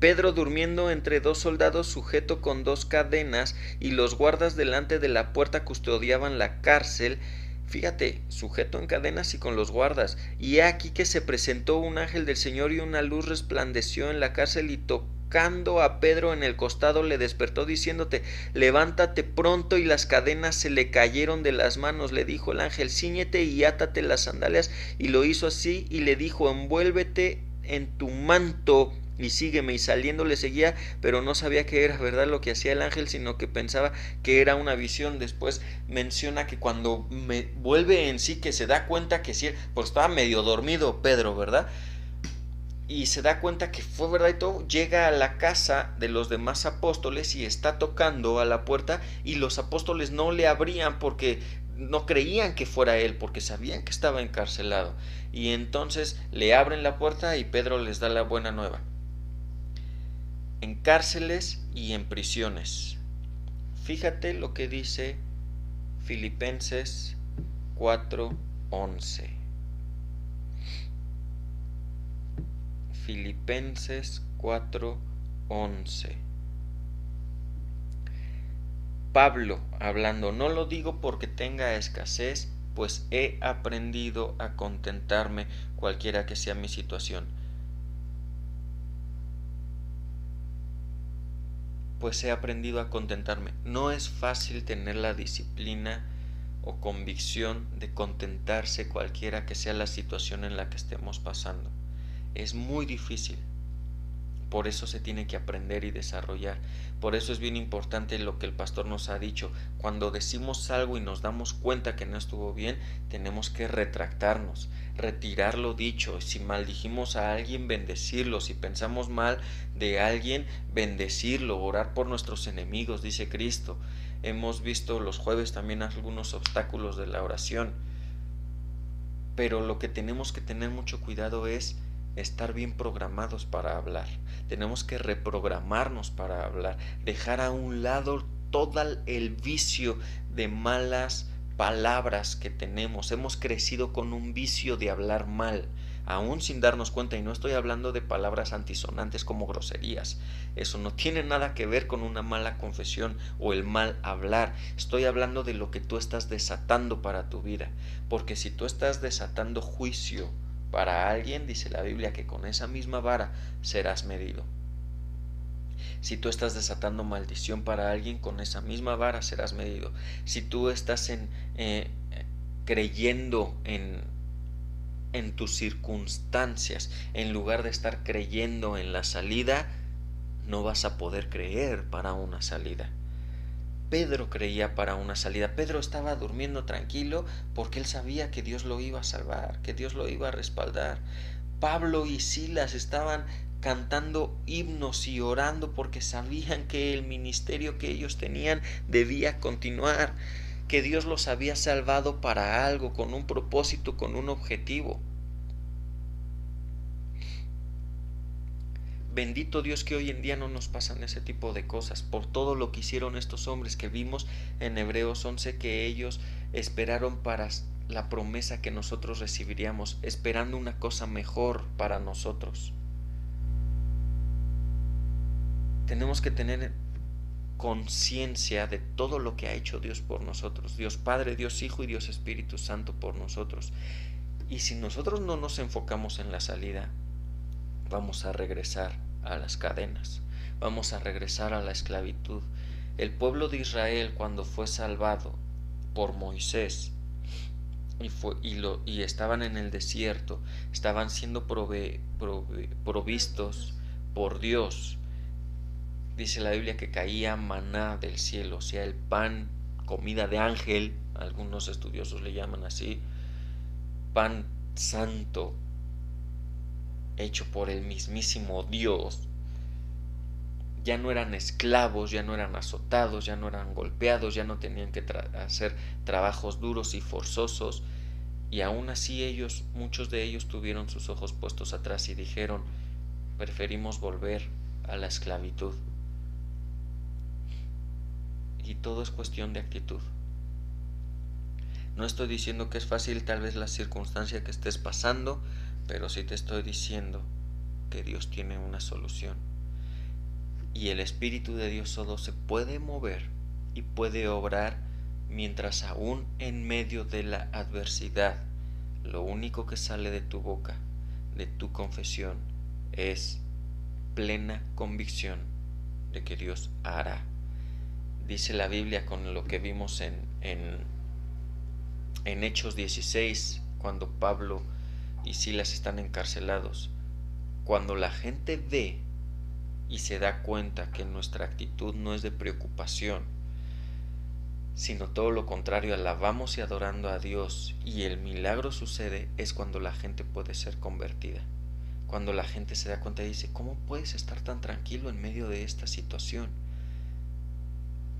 Pedro durmiendo entre dos soldados sujeto con dos cadenas, y los guardas delante de la puerta custodiaban la cárcel. Fíjate, sujeto en cadenas y con los guardas. Y he aquí que se presentó un ángel del Señor, y una luz resplandeció en la cárcel, y tocando a Pedro en el costado le despertó, diciéndote: levántate pronto. Y las cadenas se le cayeron de las manos. Le dijo el ángel: cíñete y átate las sandalias. Y lo hizo así, y le dijo: envuélvete en tu manto y sígueme. Y saliendo le seguía, pero no sabía que era verdad lo que hacía el ángel, sino que pensaba que era una visión. Después menciona que cuando me vuelve en sí, que se da cuenta que sí, pues estaba medio dormido Pedro, ¿verdad? Y se da cuenta que fue verdad y todo. Llega a la casa de los demás apóstoles y está tocando a la puerta, y los apóstoles no le abrían porque no creían que fuera él, porque sabían que estaba encarcelado. Y entonces le abren la puerta y Pedro les da la buena nueva. En cárceles y en prisiones. Fíjate lo que dice Filipenses 4:11. Filipenses 4:11. Pablo hablando: no lo digo porque tenga escasez, pues he aprendido a contentarme cualquiera que sea mi situación. Pues he aprendido a contentarme. No es fácil tener la disciplina o convicción de contentarse cualquiera que sea la situación en la que estemos pasando. Es muy difícil. Por eso se tiene que aprender y desarrollar. Por eso es bien importante lo que el pastor nos ha dicho. Cuando decimos algo y nos damos cuenta que no estuvo bien, tenemos que retractarnos, retirar lo dicho. Si maldijimos a alguien, bendecirlo. Si pensamos mal de alguien, bendecirlo. Orar por nuestros enemigos, dice Cristo. Hemos visto los jueves también algunos obstáculos de la oración. Pero lo que tenemos que tener mucho cuidado es estar bien programados para hablar. Tenemos que reprogramarnos para hablar, dejar a un lado todo el vicio de malas palabras que tenemos. Hemos crecido con un vicio de hablar mal, aún sin darnos cuenta, y no estoy hablando de palabras antisonantes como groserías. Eso no tiene nada que ver con una mala confesión o el mal hablar. Estoy hablando de lo que tú estás desatando para tu vida, porque si tú estás desatando juicio para alguien, dice la Biblia que con esa misma vara serás medido. Si tú estás desatando maldición para alguien, con esa misma vara serás medido. Si tú estás creyendo en tus circunstancias, en lugar de estar creyendo en la salida, no vas a poder creer para una salida. Pedro creía para una salida. Pedro estaba durmiendo tranquilo porque él sabía que Dios lo iba a salvar, que Dios lo iba a respaldar. Pablo y Silas estaban cantando himnos y orando porque sabían que el ministerio que ellos tenían debía continuar, que Dios los había salvado para algo, con un propósito, con un objetivo. Bendito Dios que hoy en día no nos pasan ese tipo de cosas, por todo lo que hicieron estos hombres que vimos en Hebreos 11, que ellos esperaron para la promesa que nosotros recibiríamos, esperando una cosa mejor para nosotros. Tenemos que tener conciencia de todo lo que ha hecho Dios por nosotros, Dios Padre, Dios Hijo y Dios Espíritu Santo por nosotros. Y si nosotros no nos enfocamos en la salida, vamos a regresar a las cadenas, vamos a regresar a la esclavitud. El pueblo de Israel, cuando fue salvado por Moisés y estaban en el desierto, estaban siendo provistos por Dios. Dice la Biblia que caía maná del cielo, o sea, el pan, comida de ángel, algunos estudiosos le llaman así, pan santo, hecho por el mismísimo Dios. Ya no eran esclavos, ya no eran azotados, ya no eran golpeados, ya no tenían que hacer trabajos duros y forzosos. Y aún así muchos de ellos tuvieron sus ojos puestos atrás y dijeron: preferimos volver a la esclavitud. Y todo es cuestión de actitud. No estoy diciendo que es fácil tal vez la circunstancia que estés pasando, pero sí te estoy diciendo que Dios tiene una solución. Y el Espíritu de Dios solo se puede mover y puede obrar mientras aún en medio de la adversidad, lo único que sale de tu boca, de tu confesión, es plena convicción de que Dios hará. Dice la Biblia, con lo que vimos en Hechos 16, cuando Pablo y Silas están encarcelados, cuando la gente ve y se da cuenta que nuestra actitud no es de preocupación, sino todo lo contrario, alabamos y adorando a Dios, y el milagro sucede, es cuando la gente puede ser convertida. Cuando la gente se da cuenta y dice, ¿cómo puedes estar tan tranquilo en medio de esta situación?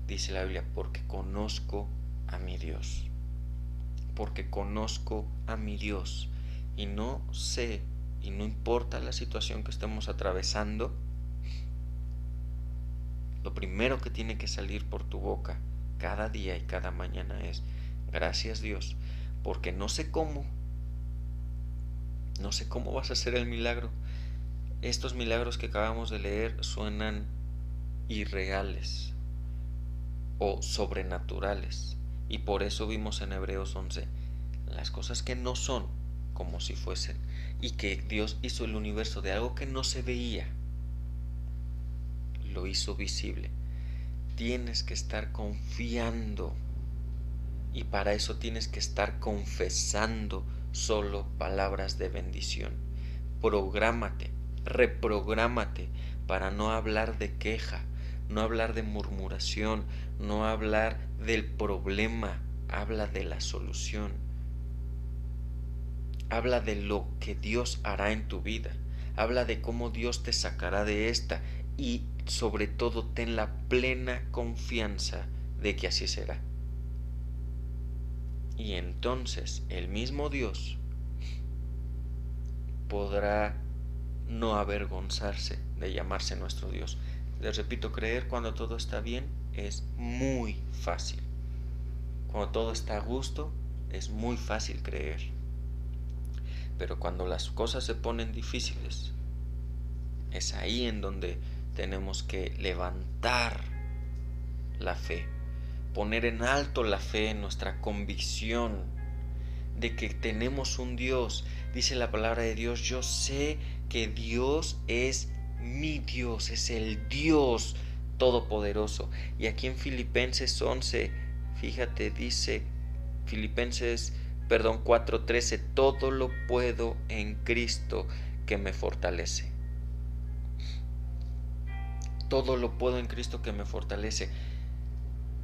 Dice la Biblia, porque conozco a mi Dios. Porque conozco a mi Dios. Y no sé, y no importa la situación que estemos atravesando, lo primero que tiene que salir por tu boca cada día y cada mañana es, gracias Dios, porque no sé cómo vas a hacer el milagro. Estos milagros que acabamos de leer suenan irreales o sobrenaturales, y por eso vimos en Hebreos 11 las cosas que no son como si fuesen, y que Dios hizo el universo de algo que no se veía, lo hizo visible. Tienes que estar confiando, y para eso tienes que estar confesando solo palabras de bendición. Prográmate, reprográmate para no hablar de queja, no hablar de murmuración, no hablar del problema, habla de la solución. Habla de lo que Dios hará en tu vida, habla de cómo Dios te sacará de esta, y sobre todo ten la plena confianza de que así será. Y entonces el mismo Dios podrá no avergonzarse de llamarse nuestro Dios. Les repito, creer cuando todo está bien es muy fácil. Cuando todo está a gusto es muy fácil creer. Pero cuando las cosas se ponen difíciles, es ahí en donde tenemos que levantar la fe, poner en alto la fe, en nuestra convicción de que tenemos un Dios. Dice la palabra de Dios, yo sé que Dios es mi Dios, es el Dios todopoderoso. Y aquí en Filipenses 11, fíjate, dice Filipenses 4:13, todo lo puedo en Cristo que me fortalece. Todo lo puedo en Cristo que me fortalece.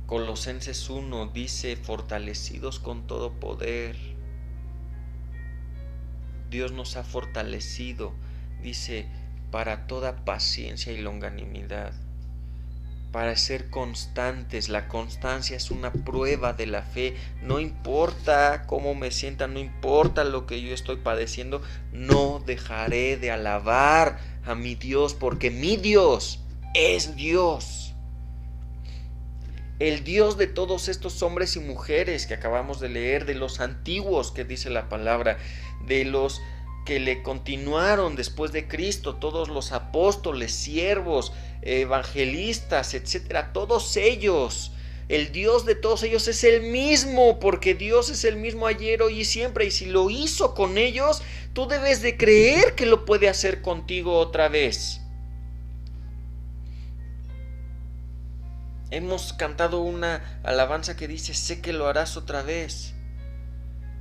Colosenses 1 dice, fortalecidos con todo poder. Dios nos ha fortalecido, dice, para toda paciencia y longanimidad, para ser constantes. La constancia es una prueba de la fe. No importa cómo me sienta, no importa lo que yo estoy padeciendo, no dejaré de alabar a mi Dios, porque mi Dios es Dios. El Dios de todos estos hombres y mujeres que acabamos de leer, de los antiguos que dice la palabra, de los que le continuaron después de Cristo, todos los apóstoles, siervos, evangelistas, etcétera, todos ellos, el Dios de todos ellos es el mismo, porque Dios es el mismo ayer, hoy y siempre, y si lo hizo con ellos, tú debes de creer que lo puede hacer contigo otra vez. Hemos cantado una alabanza que dice, sé que lo harás otra vez.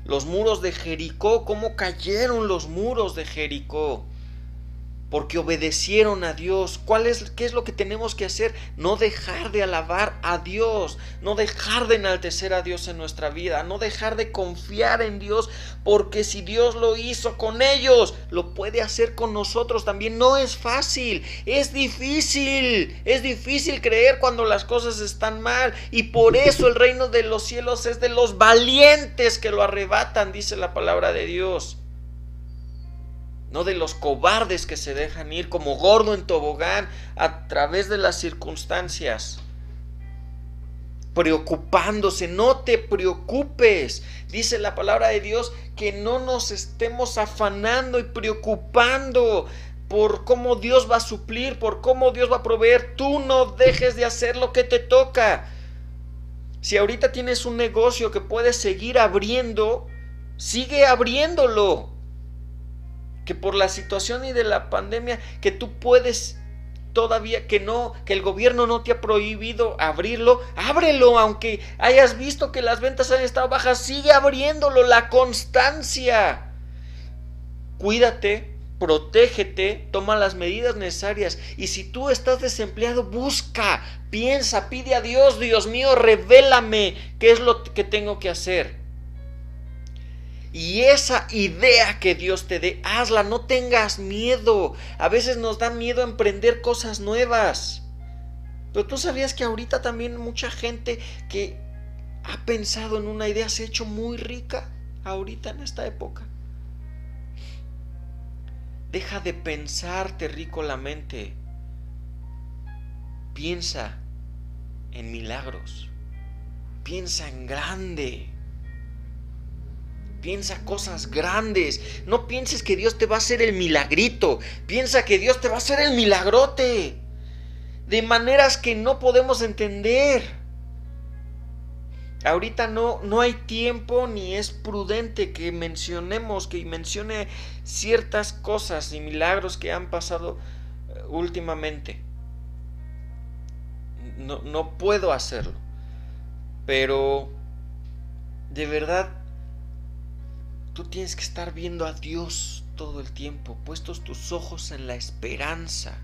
Los muros de Jericó, ¿cómo cayeron los muros de Jericó? Porque obedecieron a Dios. ¿Qué es lo que tenemos que hacer? No dejar de alabar a Dios, no dejar de enaltecer a Dios en nuestra vida, no dejar de confiar en Dios, porque si Dios lo hizo con ellos, lo puede hacer con nosotros también. No es fácil, es difícil creer cuando las cosas están mal, y por eso el reino de los cielos es de los valientes que lo arrebatan, dice la palabra de Dios. No de los cobardes que se dejan ir como gordo en tobogán a través de las circunstancias, preocupándose. No te preocupes. Dice la palabra de Dios que no nos estemos afanando y preocupando. por cómo Dios va a suplir, por cómo Dios va a proveer. Tú no dejes de hacer lo que te toca. Si ahorita tienes un negocio que puedes seguir abriendo, sigue abriéndolo. Que por la situación y de la pandemia, que tú puedes todavía, que el gobierno no te ha prohibido abrirlo, ábrelo. Aunque hayas visto que las ventas han estado bajas, sigue abriéndolo. La constancia. Cuídate, protégete, toma las medidas necesarias. Y si tú estás desempleado, busca, piensa, pide a Dios: Dios mío, revélame qué es lo que tengo que hacer. Y esa idea que Dios te dé, hazla, no tengas miedo. A veces nos da miedo emprender cosas nuevas. Pero tú sabías que ahorita también mucha gente que ha pensado en una idea se ha hecho muy rica ahorita en esta época. Deja de pensarte rico la mente. Piensa en milagros. Piensa en grande. Piensa cosas grandes. No pienses que Dios te va a hacer el milagrito. Piensa que Dios te va a hacer el milagrote. De maneras que no podemos entender. Ahorita no hay tiempo ni es prudente que mencione ciertas cosas y milagros que han pasado últimamente. No puedo hacerlo. Pero de verdad, tú tienes que estar viendo a Dios todo el tiempo, puestos tus ojos en la esperanza,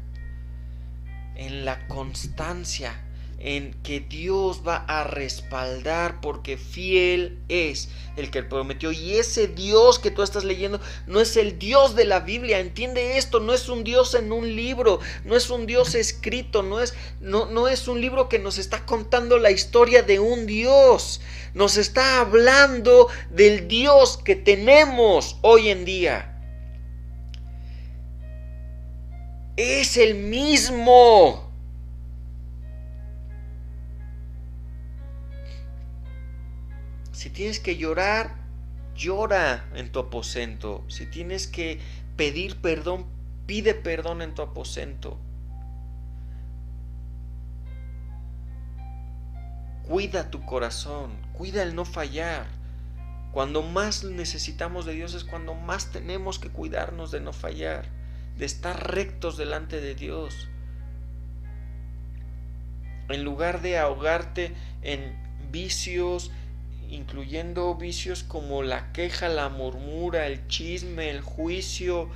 en la constancia, en que Dios va a respaldar, porque fiel es el que prometió. Y ese Dios que tú estás leyendo no es el Dios de la Biblia. Entiende esto: no es un Dios en un libro, no es un Dios escrito, no es un libro que nos está contando la historia de un Dios. Nos está hablando del Dios que tenemos hoy en día. Es el mismo. Si tienes que llorar, llora en tu aposento. Si tienes que pedir perdón, pide perdón en tu aposento. Cuida tu corazón, cuida el no fallar. Cuando más necesitamos de Dios es cuando más tenemos que cuidarnos de no fallar, de estar rectos delante de Dios. En lugar de ahogarte en vicios, incluyendo vicios como la queja, la murmura, el chisme, el juicio,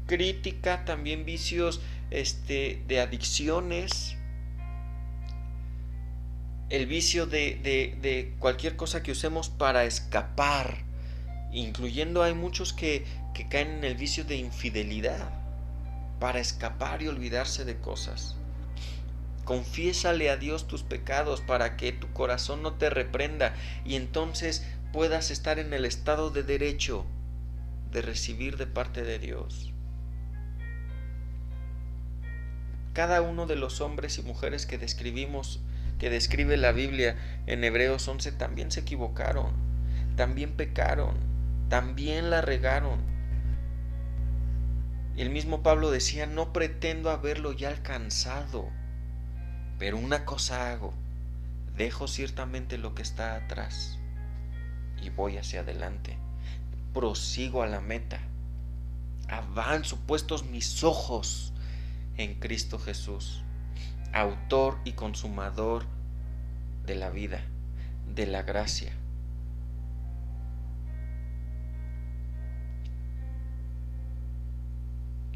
crítica, también vicios de adicciones, el vicio de cualquier cosa que usemos para escapar, incluyendo hay muchos que caen en el vicio de infidelidad, para escapar y olvidarse de cosas. Confiésale a Dios tus pecados para que tu corazón no te reprenda y entonces puedas estar en el estado de derecho de recibir de parte de Dios. Cada uno de los hombres y mujeres que describe la Biblia en Hebreos 11 también se equivocaron, también pecaron, también la regaron. El mismo Pablo decía: no pretendo haberlo ya alcanzado, pero una cosa hago, dejo ciertamente lo que está atrás y voy hacia adelante, prosigo a la meta, avanzo puestos mis ojos en Cristo Jesús, autor y consumador de la vida, de la gracia.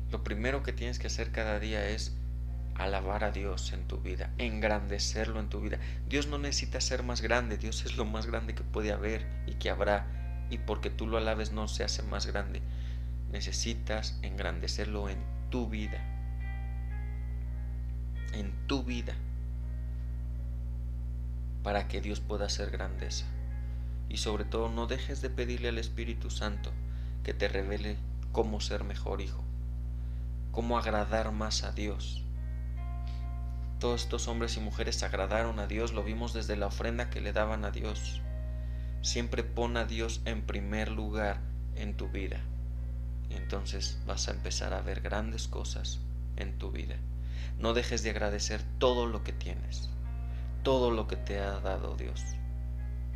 Lo primero que tienes que hacer cada día es alabar a Dios en tu vida, engrandecerlo en tu vida. Dios no necesita ser más grande, Dios es lo más grande que puede haber y que habrá, y porque tú lo alabes no se hace más grande. Necesitas engrandecerlo en tu vida, para que Dios pueda hacer grandeza. Y sobre todo, no dejes de pedirle al Espíritu Santo que te revele cómo ser mejor hijo, cómo agradar más a Dios. Todos estos hombres y mujeres agradaron a Dios, lo vimos desde la ofrenda que le daban a Dios. Siempre pon a Dios en primer lugar en tu vida y entonces vas a empezar a ver grandes cosas en tu vida. No dejes de agradecer todo lo que tienes, todo lo que te ha dado Dios,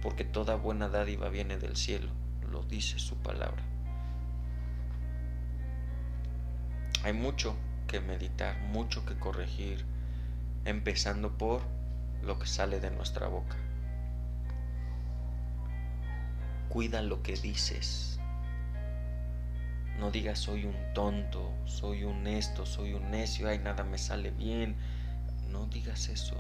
porque toda buena dádiva viene del cielo, lo dice su palabra. Hay mucho que meditar, mucho que corregir, empezando por lo que sale de nuestra boca. Cuida lo que dices. No digas soy un tonto, soy un esto, soy un necio, ay, nada me sale bien. No digas eso.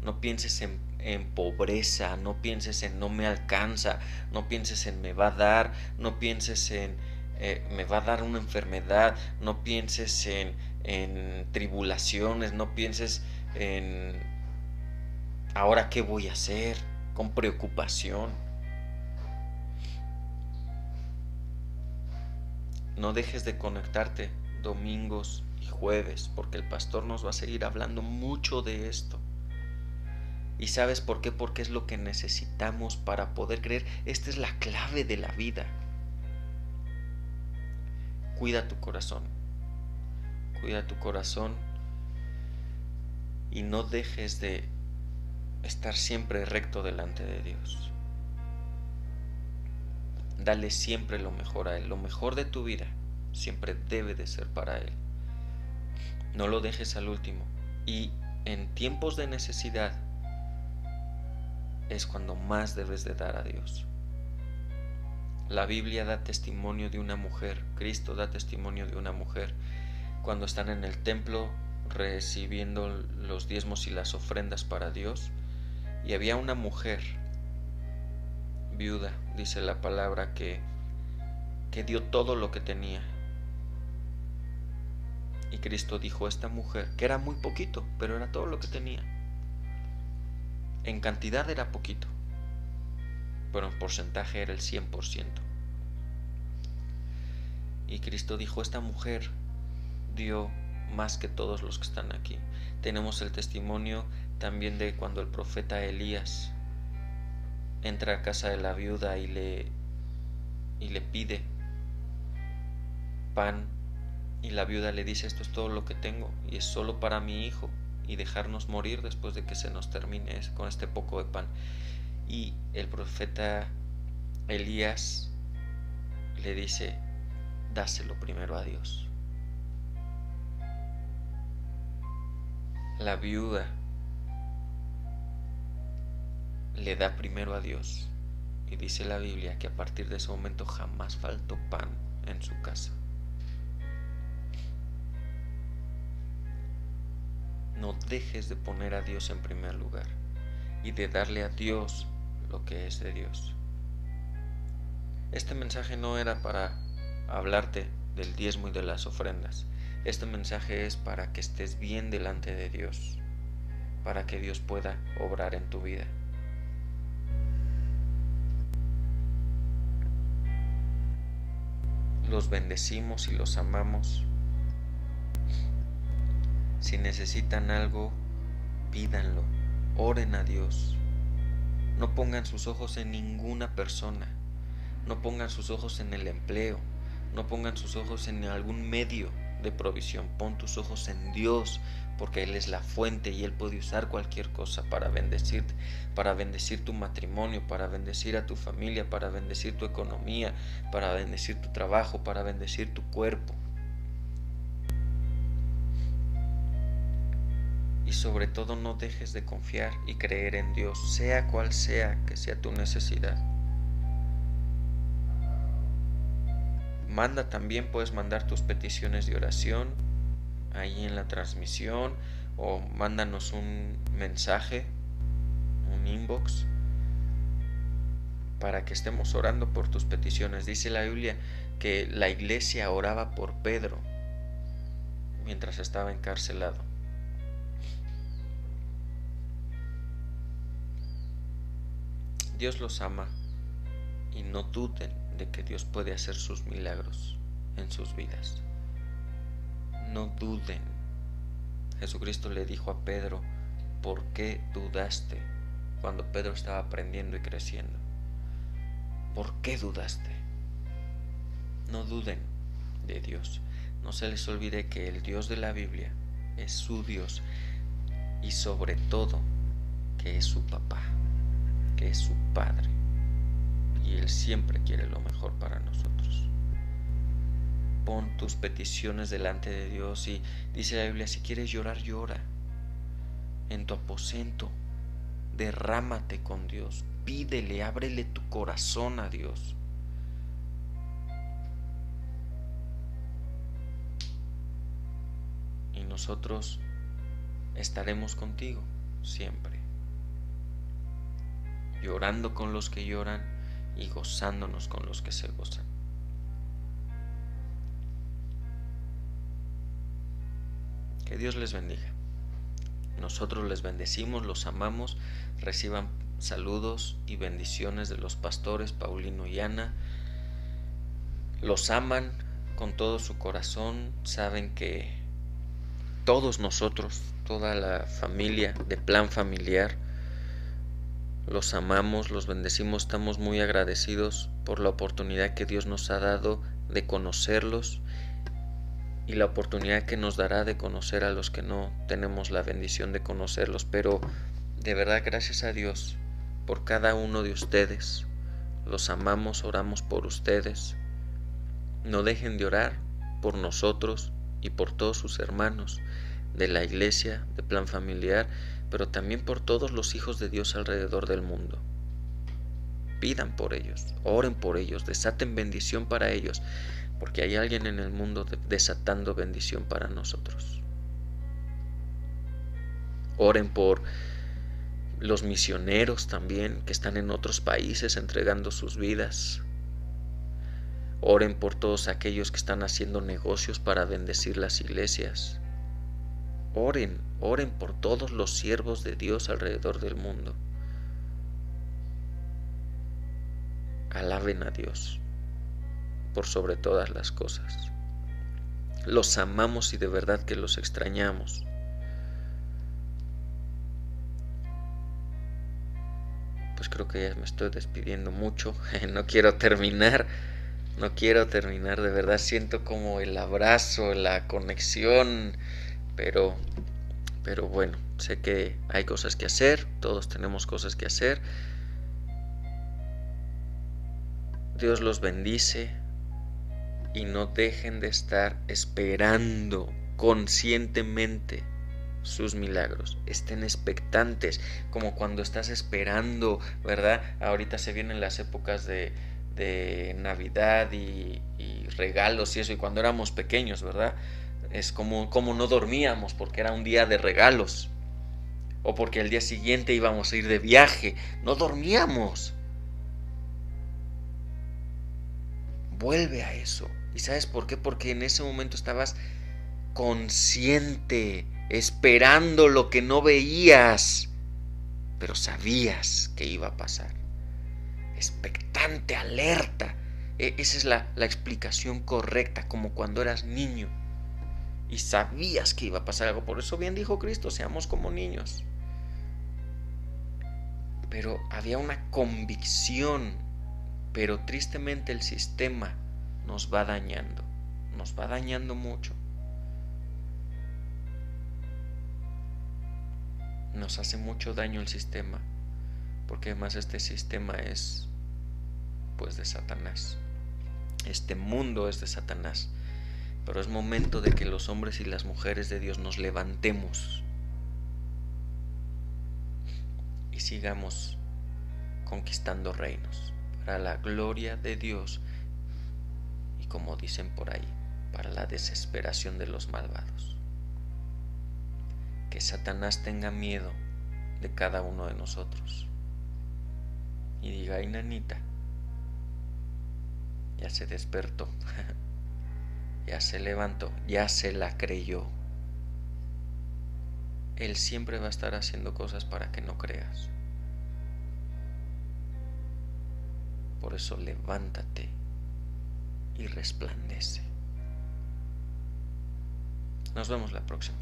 No pienses en pobreza, no pienses en no me alcanza, no pienses en me va a dar, no pienses en me va a dar una enfermedad, no pienses en tribulaciones, no pienses en ahora qué voy a hacer, con preocupación. No dejes de conectarte domingos y jueves, porque el pastor nos va a seguir hablando mucho de esto. ¿Y sabes por qué? Porque es lo que necesitamos para poder creer. Esta es la clave de la vida. Cuida tu corazón. Cuida tu corazón y no dejes de estar siempre recto delante de Dios. Dale siempre lo mejor a Él. Lo mejor de tu vida siempre debe de ser para Él. No lo dejes al último. Y en tiempos de necesidad es cuando más debes de dar a Dios. La Biblia da testimonio de una mujer, Cristo da testimonio de una mujer cuando están en el templo recibiendo los diezmos y las ofrendas para Dios, y había una mujer viuda, dice la palabra, que dio todo lo que tenía. Y Cristo dijo a esta mujer, que era muy poquito, pero era todo lo que tenía. En cantidad era poquito, pero en porcentaje era el 100%. Y Cristo dijo, esta mujer dio más que todos los que están aquí. Tenemos el testimonio también de cuando el profeta Elías entra a casa de la viuda y le pide pan, y la viuda le dice, esto es todo lo que tengo y es solo para mi hijo, y dejarnos morir después de que se nos termine con este poco de pan. Y el profeta Elías le dice, dáselo primero a Dios. La viuda le da primero a Dios, y dice la Biblia que a partir de ese momento jamás faltó pan en su casa. No dejes de poner a Dios en primer lugar y de darle a Dios lo que es de Dios. Este mensaje no era para hablarte del diezmo y de las ofrendas. Este mensaje es para que estés bien delante de Dios, para que Dios pueda obrar en tu vida. Los bendecimos y los amamos. Si necesitan algo, pídanlo, oren a Dios. No pongan sus ojos en ninguna persona, no pongan sus ojos en el empleo, no pongan sus ojos en algún medio de provisión. Pon tus ojos en Dios, porque Él es la fuente y Él puede usar cualquier cosa para bendecirte, para bendecir tu matrimonio, para bendecir a tu familia, para bendecir tu economía, para bendecir tu trabajo, para bendecir tu cuerpo. Y sobre todo no dejes de confiar y creer en Dios, sea cual sea que sea tu necesidad. Puedes mandar tus peticiones de oración ahí en la transmisión, o mándanos un mensaje, un inbox, para que estemos orando por tus peticiones. Dice la Biblia que la iglesia oraba por Pedro mientras estaba encarcelado. Dios los ama y no duden de que Dios puede hacer sus milagros en sus vidas. No duden. Jesucristo le dijo a Pedro, ¿por qué dudaste? Cuando Pedro estaba aprendiendo y creciendo. ¿Por qué dudaste? No duden de Dios. No se les olvide que el Dios de la Biblia es su Dios y sobre todo que es su papá, que es su padre, y Él siempre quiere lo mejor para nosotros. Pon tus peticiones delante de Dios y dice la Biblia, si quieres llorar, llora en tu aposento, derrámate con Dios, pídele, ábrele tu corazón a Dios. Y nosotros estaremos contigo siempre, llorando con los que lloran y gozándonos con los que se gozan. Que Dios les bendiga. Nosotros les bendecimos, los amamos. Reciban saludos y bendiciones de los pastores Paulino y Ana. Los aman con todo su corazón. Saben que todos nosotros, toda la familia de Plan Familiar, los amamos, los bendecimos. Estamos muy agradecidos por la oportunidad que Dios nos ha dado de conocerlos y la oportunidad que nos dará de conocer a los que no tenemos la bendición de conocerlos. Pero de verdad, gracias a Dios por cada uno de ustedes. Los amamos, oramos por ustedes. No dejen de orar por nosotros y por todos sus hermanos de la iglesia, de Plan Familiar, pero también por todos los hijos de Dios alrededor del mundo. Pidan por ellos, oren por ellos, desaten bendición para ellos, porque hay alguien en el mundo desatando bendición para nosotros. Oren por los misioneros también que están en otros países entregando sus vidas. Oren por todos aquellos que están haciendo negocios para bendecir las iglesias. Oren por todos los siervos de Dios alrededor del mundo. Alaben a Dios por sobre todas las cosas. Los amamos y de verdad que los extrañamos. Pues creo que ya me estoy despidiendo mucho. No quiero terminar, de verdad siento como el abrazo, la conexión, pero bueno, sé que hay cosas que hacer, todos tenemos cosas que hacer. Dios los bendice y no dejen de estar esperando conscientemente sus milagros. Estén expectantes, como cuando estás esperando, ¿verdad? Ahorita se vienen las épocas de Navidad y regalos y eso, y cuando éramos pequeños, ¿verdad? Es como no dormíamos porque era un día de regalos, o porque al día siguiente íbamos a ir de viaje, no dormíamos. Vuelve a eso. ¿Y sabes por qué? Porque en ese momento estabas consciente, esperando lo que no veías, pero sabías que iba a pasar. Expectante, alerta. Esa es la explicación correcta, como cuando eras niño y sabías que iba a pasar algo. Por eso bien dijo Cristo, seamos como niños. Pero había una convicción, pero tristemente el sistema nos va dañando mucho. Nos hace mucho daño el sistema, porque además este sistema es pues de Satanás. Este mundo es de Satanás. Pero es momento de que los hombres y las mujeres de Dios nos levantemos y sigamos conquistando reinos para la gloria de Dios y, como dicen por ahí, para la desesperación de los malvados. Que Satanás tenga miedo de cada uno de nosotros y diga: ay, nanita, ya se despertó, ya se levantó, ya se la creyó. Él siempre va a estar haciendo cosas para que no creas. Por eso levántate y resplandece. Nos vemos la próxima.